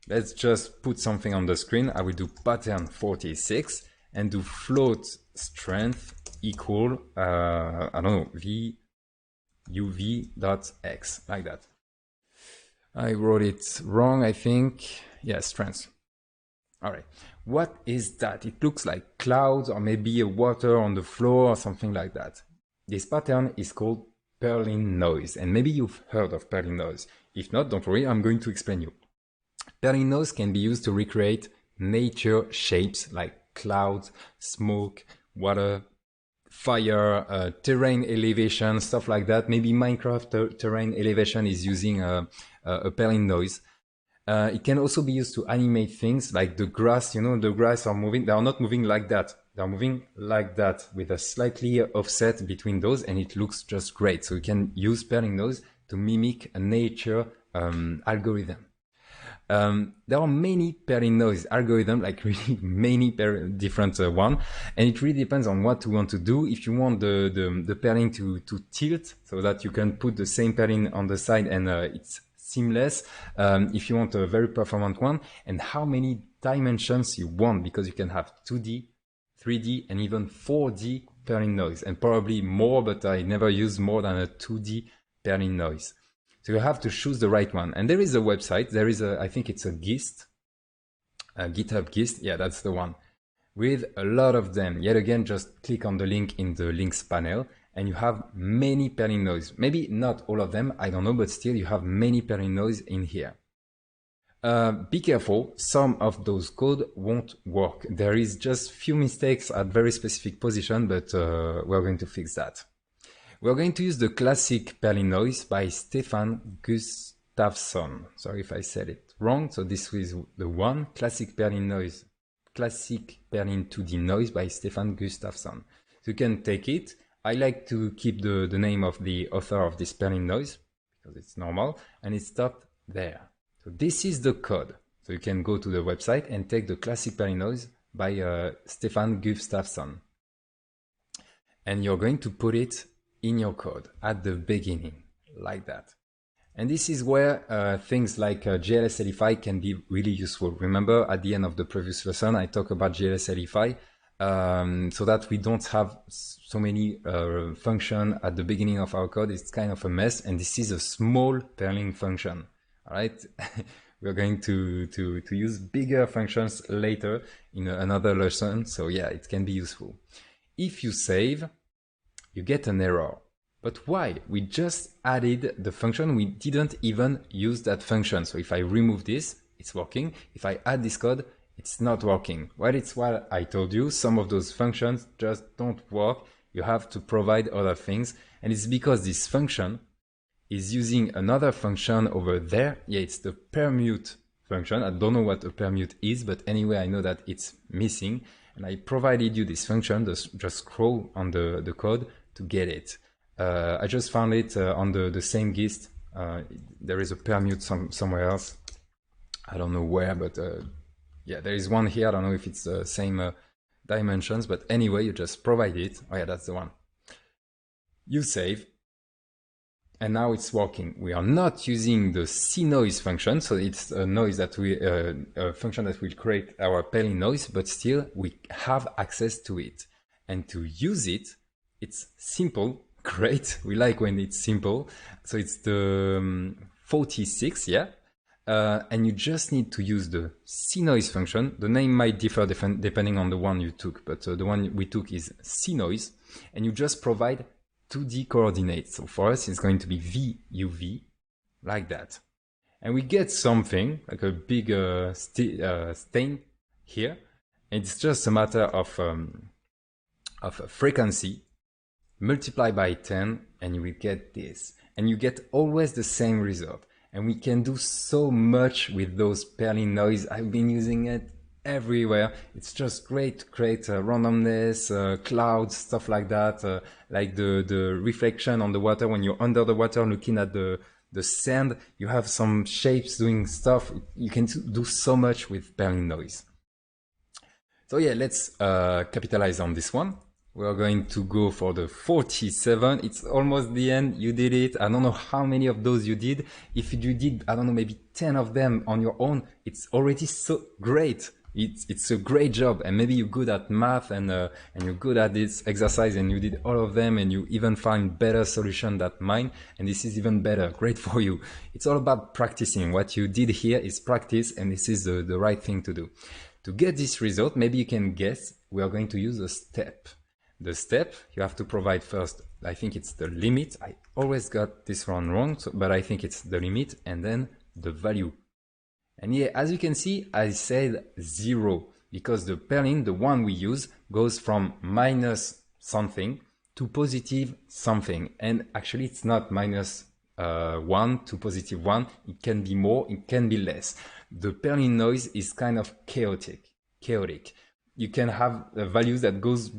Let's just put something on the screen. I will do pattern 46 and do float strength equal, I don't know, v uv.x, like that. I wrote it wrong, I think. Yes, trends. All right. What is that? It looks like clouds or maybe a water on the floor or something like that. This pattern is called purling noise, and maybe you've heard of purling noise. If not, don't worry, I'm going to explain you. Purling noise can be used to recreate nature shapes like clouds, smoke, water, fire, terrain elevation, stuff like that. Maybe Minecraft terrain elevation is using a purling noise. It can also be used to animate things like the grass. You know, the grass are moving. They are not moving like that. They are moving like that with a slightly offset between those, and it looks just great. So you can use purling noise to mimic a nature algorithm. There are many purling noise algorithms, like really many different one, and it really depends on what you want to do. If you want the purling to tilt so that you can put the same purling on the side and it's seamless, if you want a very performant one, and how many dimensions you want, because you can have 2D, 3D, and even 4D purling noise, and probably more, but I never use more than a 2D purling noise. So you have to choose the right one. And there is a website. There is I think it's a GIST, a GitHub GIST. Yeah, that's the one. With a lot of them. Yet again, just click on the link in the links panel and you have many purling noise. Maybe not all of them, I don't know, but still you have many purling noise in here. Be careful, some of those code won't work. There is just few mistakes at very specific position, but we're going to fix that. We're going to use the classic purling noise by Stefan Gustafsson. Sorry if I said it wrong. So this is the one, classic purling noise, classic purling 2D noise by Stefan Gustafsson. So you can take it. I like to keep the name of the author of this purling noise because it's normal, and it stopped there. So this is the code. So you can go to the website and take the classic purling noise by Stefan Gustafsson. And you're going to put it in your code at the beginning, like that. And this is where things like GLSLify can be really useful. Remember, at the end of the previous lesson, I talked about GLSLify, so that we don't have so many functions at the beginning of our code. It's kind of a mess, and this is a small purling function. All right, we're going to use bigger functions later in another lesson. So yeah, it can be useful. If you save, you get an error. But why? We just added the function. We didn't even use that function. So if I remove this, it's working. If I add this code, it's not working. Well, it's what I told you. Some of those functions just don't work. You have to provide other things. And it's because this function is using another function over there. Yeah, it's the permute function. I don't know what a permute is, but anyway, I know that it's missing. And I provided you this function. Just scroll on the code to get it. I just found it on the same GIST. There is a permute somewhere else. I don't know where, but yeah, there is one here. I don't know if it's the same dimensions, but anyway, you just provide it. Oh yeah, that's the one. You save, and now it's working. We are not using the cnoise function, so it's a noise that a function that will create our purling noise, but still we have access to it. And to use it, it's simple. Great, we like when it's simple. So it's the 46, yeah. And you just need to use the cnoise function. The name might differ depending on the one you took, but the one we took is cnoise, and you just provide 2D coordinates. So for us, it's going to be VUV, like that. And we get something like a big stain here. And it's just a matter of frequency. Multiply by 10 and you will get this, and you get always the same result. And we can do so much with those purling noise. I've been using it everywhere. It's just great to create randomness, clouds, stuff like that, like the reflection on the water when you're under the water looking at the sand. You have some shapes doing stuff. You can do so much with purling noise. So yeah, let's capitalize on this one. We're going to go for the 47. It's almost the end. You did it. I don't know how many of those you did. If you did, I don't know, maybe 10 of them on your own, it's already so great. It's a great job, and maybe you're good at math and you're good at this exercise and you did all of them and you even find better solution than mine, and this is even better. Great for you. It's all about practicing. What you did here is practice, and this is the right thing to do. To get this result, maybe you can guess, we are going to use a step. The step, you have to provide first, I think it's the limit. I always got this one wrong, but I think it's the limit, and then the value. And yeah, as you can see, I said 0 because the Perlin, the one we use, goes from minus something to positive something. And actually, it's not minus 1 to positive 1. It can be more, it can be less. The Perlin noise is kind of chaotic. You can have values that goes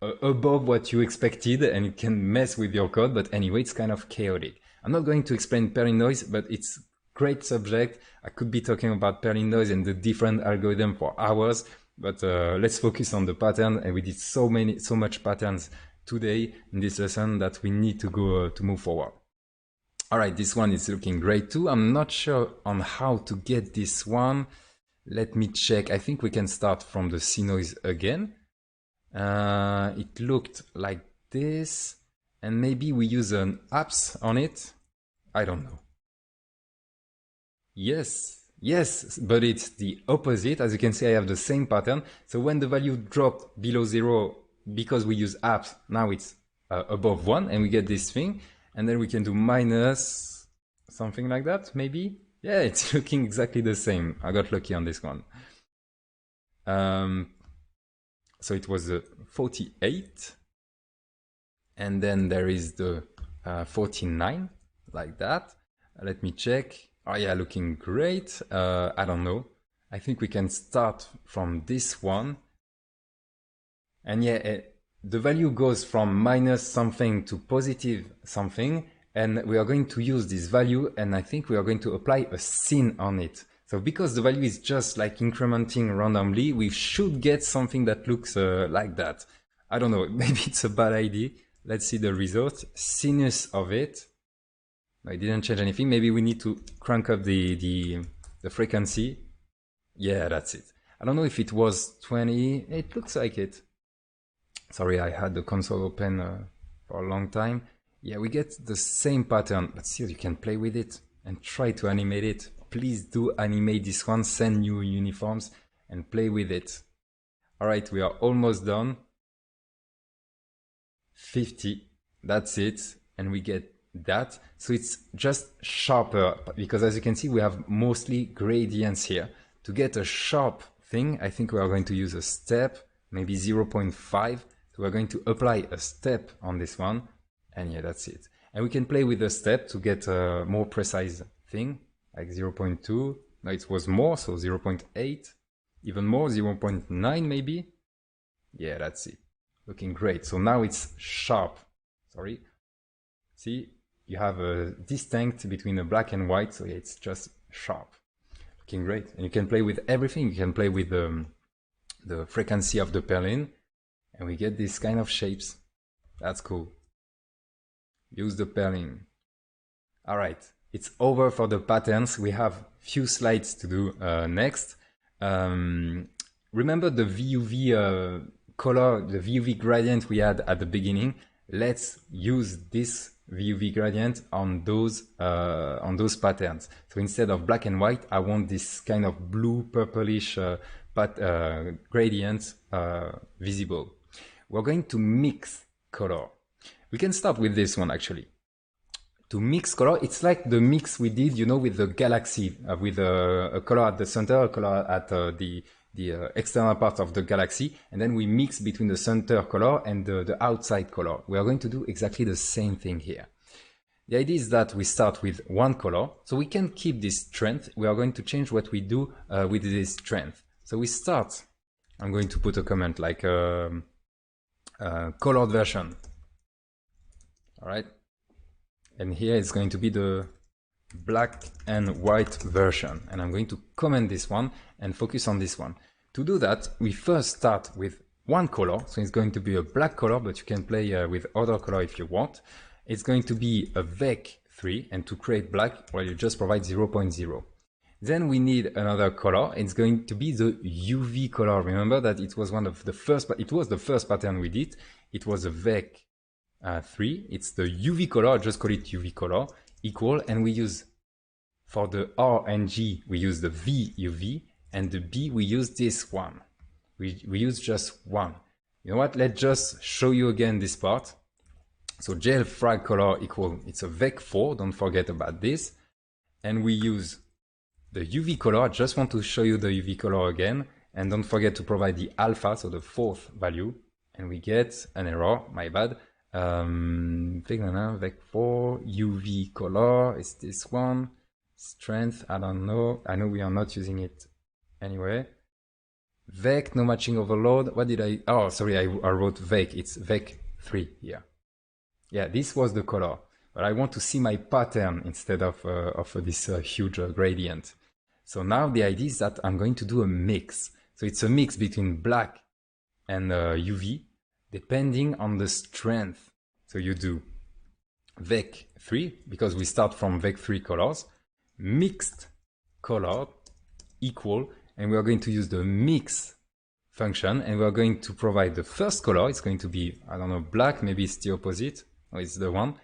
above what you expected, and it can mess with your code. But anyway, it's kind of chaotic. I'm not going to explain Perlin noise, but it's great subject. I could be talking about Perlin noise and the different algorithm for hours, but let's focus on the pattern. And we did so much patterns today in this lesson that we need to go to move forward. All right, this one is looking great too. I'm not sure on how to get this one. Let me check. I think we can start from the C noise again. It looked like this, and maybe we use an apps on it. I don't know. Yes, but it's the opposite. As you can see, I have the same pattern. So when the value dropped below 0, because we use apps, now it's above 1, and we get this thing. And then we can do minus something like that, maybe. Yeah, it's looking exactly the same. I got lucky on this one. So it was 48. And then there is the 49, like that. Let me check. Oh yeah, looking great. I don't know. I think we can start from this one. And yeah, the value goes from minus something to positive something. And we are going to use this value, and I think we are going to apply a sin on it. So because the value is just like incrementing randomly, we should get something that looks like that. I don't know, maybe it's a bad idea. Let's see the result. Sinus of it. I didn't change anything. Maybe we need to crank up the frequency. Yeah, that's it. I don't know if it was 20. It looks like it. Sorry, I had the console open for a long time. Yeah, we get the same pattern, but still you can play with it and try to animate it. Please do animate this one, send new uniforms and play with it. All right, we are almost done. 50, that's it. And we get that. So it's just sharper because as you can see, we have mostly gradients here. To get a sharp thing, I think we are going to use a step, maybe 0.5. So we're going to apply a step on this one. And yeah, that's it. And we can play with the step to get a more precise thing, like 0.2. Now it was more, so 0.8, even more, 0.9 maybe. Yeah, that's it. Looking great. So now it's sharp. Sorry. See, you have a distinct between the black and white, so yeah, it's just sharp. Looking great. And you can play with everything. You can play with the frequency of the Perlin, and we get these kind of shapes. That's cool. Use the Perlin. All right, it's over for the patterns. We have few slides to do next. Remember the VUV color, the VUV gradient we had at the beginning? Let's use this VUV gradient on those patterns. So instead of black and white, I want this kind of blue purplish gradient visible. We're going to mix color. We can start with this one actually. To mix color, it's like the mix we did, you know, with the galaxy, with a color at the center, a color at the external part of the galaxy, and then we mix between the center color and the outside color. We are going to do exactly the same thing here. The idea is that we start with one color, so we can keep this strength. We are going to change what we do with this strength. So we start, I'm going to put a comment like colored version. All right. And here it's going to be the black and white version. And I'm going to comment this one and focus on this one. To do that, we first start with one color. So it's going to be a black color, but you can play with other color if you want. It's going to be a VEC3, and to create black, well, you just provide 0.0. Then we need another color. It's going to be the UV color. Remember that it was one of the first, but it was the first pattern we did. It was a VEC 3. It's the UV color. Just call it UV color equal. And we use, for the R and G, we use the V UV, and the B, we use this one. We use just one. You know what? Let's just show you again this part. So gel frag color equal, it's a VEC 4. Don't forget about this. And we use the UV color. I just want to show you the UV color again. And don't forget to provide the alpha, so the fourth value. And we get an error, my bad. VEC 4, UV color is this one. Strength, I don't know. I know we are not using it anyway. VEC, no matching overload. What did I? Oh, sorry, I wrote VEC. It's VEC 3 here. Yeah, this was the color. But I want to see my pattern instead of this huge gradient. So now the idea is that I'm going to do a mix. So it's a mix between black and UV, depending on the strength. So you do VEC 3, because we start from VEC 3 colors, mixed color equal, and we are going to use the mix function, and we are going to provide the first color. It's going to be, I don't know, black, maybe it's the opposite, or it's the one.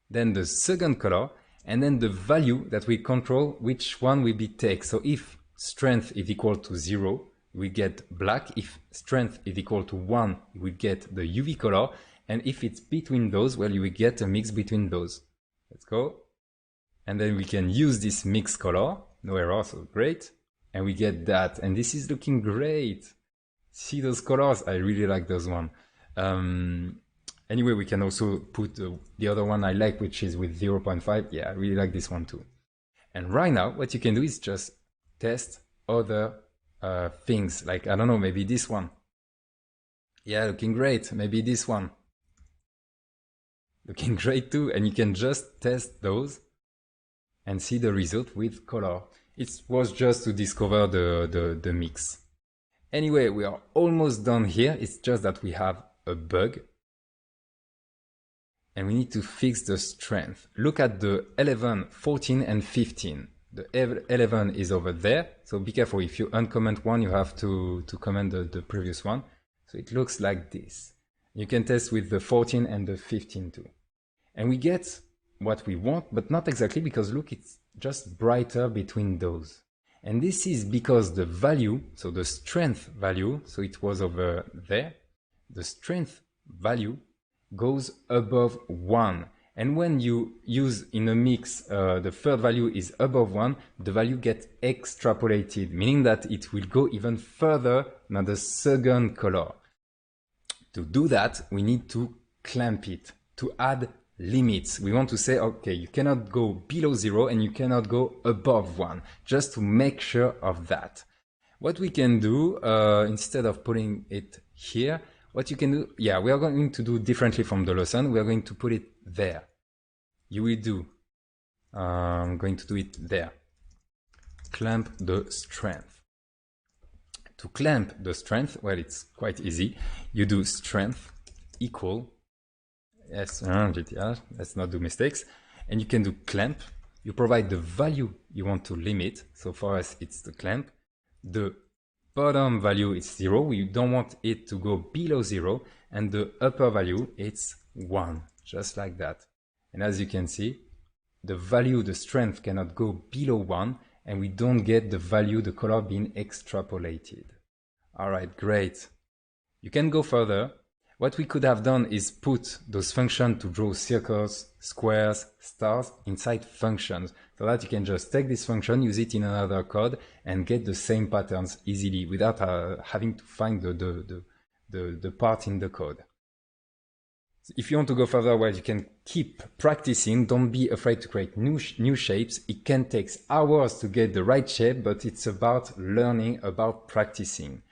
Then the second color, and then the value that we control which one will be take. So if strength is equal to 0, we get black. If strength is equal to 1, we get the UV color. And if it's between those, well, you will get a mix between those. Let's go. And then we can use this mix color. No error, so great. And we get that. And this is looking great. See those colors? I really like those one. Anyway, we can also put the other one I like, which is with 0.5. Yeah, I really like this one too. And right now, what you can do is just test other things. Like, I don't know, maybe this one. Yeah, looking great. Maybe this one. Looking great too. And you can just test those and see the result with color. It was just to discover the mix. Anyway, we are almost done here. It's just that we have a bug. And we need to fix the strength. Look at the 11, 14, and 15. The 11 is over there. So be careful. If you uncomment one, you have to comment the previous one. So it looks like this. You can test with the 14 and the 15 too. And we get what we want, but not exactly, because look, it's just brighter between those. And this is because the value, so the strength value, so it was over there, the strength value goes above 1. And when you use in a mix, the third value is above 1, the value gets extrapolated, meaning that it will go even further than the second color. To do that, we need to clamp it, to add limits. We want to say, okay, you cannot go below 0 and you cannot go above 1, just to make sure of that. What we can do, instead of putting it here, what you can do, yeah, we are going to do differently from the lesson. We are going to put it there. You will do, I'm going to do it there. Clamp the strength. To clamp the strength, well, it's quite easy. You do strength equal, yes, GTR, let's not do mistakes. And you can do clamp. You provide the value you want to limit. So for us, it's the clamp. The bottom value is 0. We don't want it to go below 0. And the upper value, it's 1, just like that. And as you can see, the value, the strength cannot go below 1, and we don't get the value, the color being extrapolated. All right, great. You can go further. What we could have done is put those functions to draw circles, squares, stars inside functions, so that you can just take this function, use it in another code, and get the same patterns easily without having to find the part in the code. If you want to go further, well, you can keep practicing. Don't be afraid to create new shapes. It can take hours to get the right shape, but it's about learning, about practicing.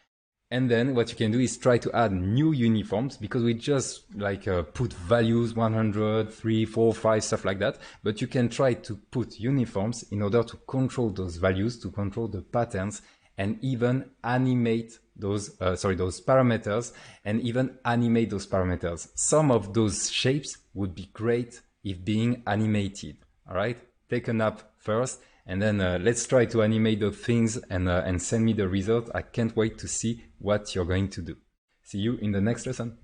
And then what you can do is try to add new uniforms, because we just like put values 100, 3, 4, 5, stuff like that. But you can try to put uniforms in order to control those values, to control the patterns, and even animate those parameters, and even animate those parameters. Some of those shapes would be great if being animated. All right, take a nap first, And then let's try to animate those things and send me the result. I can't wait to see what you're going to do. See you in the next lesson.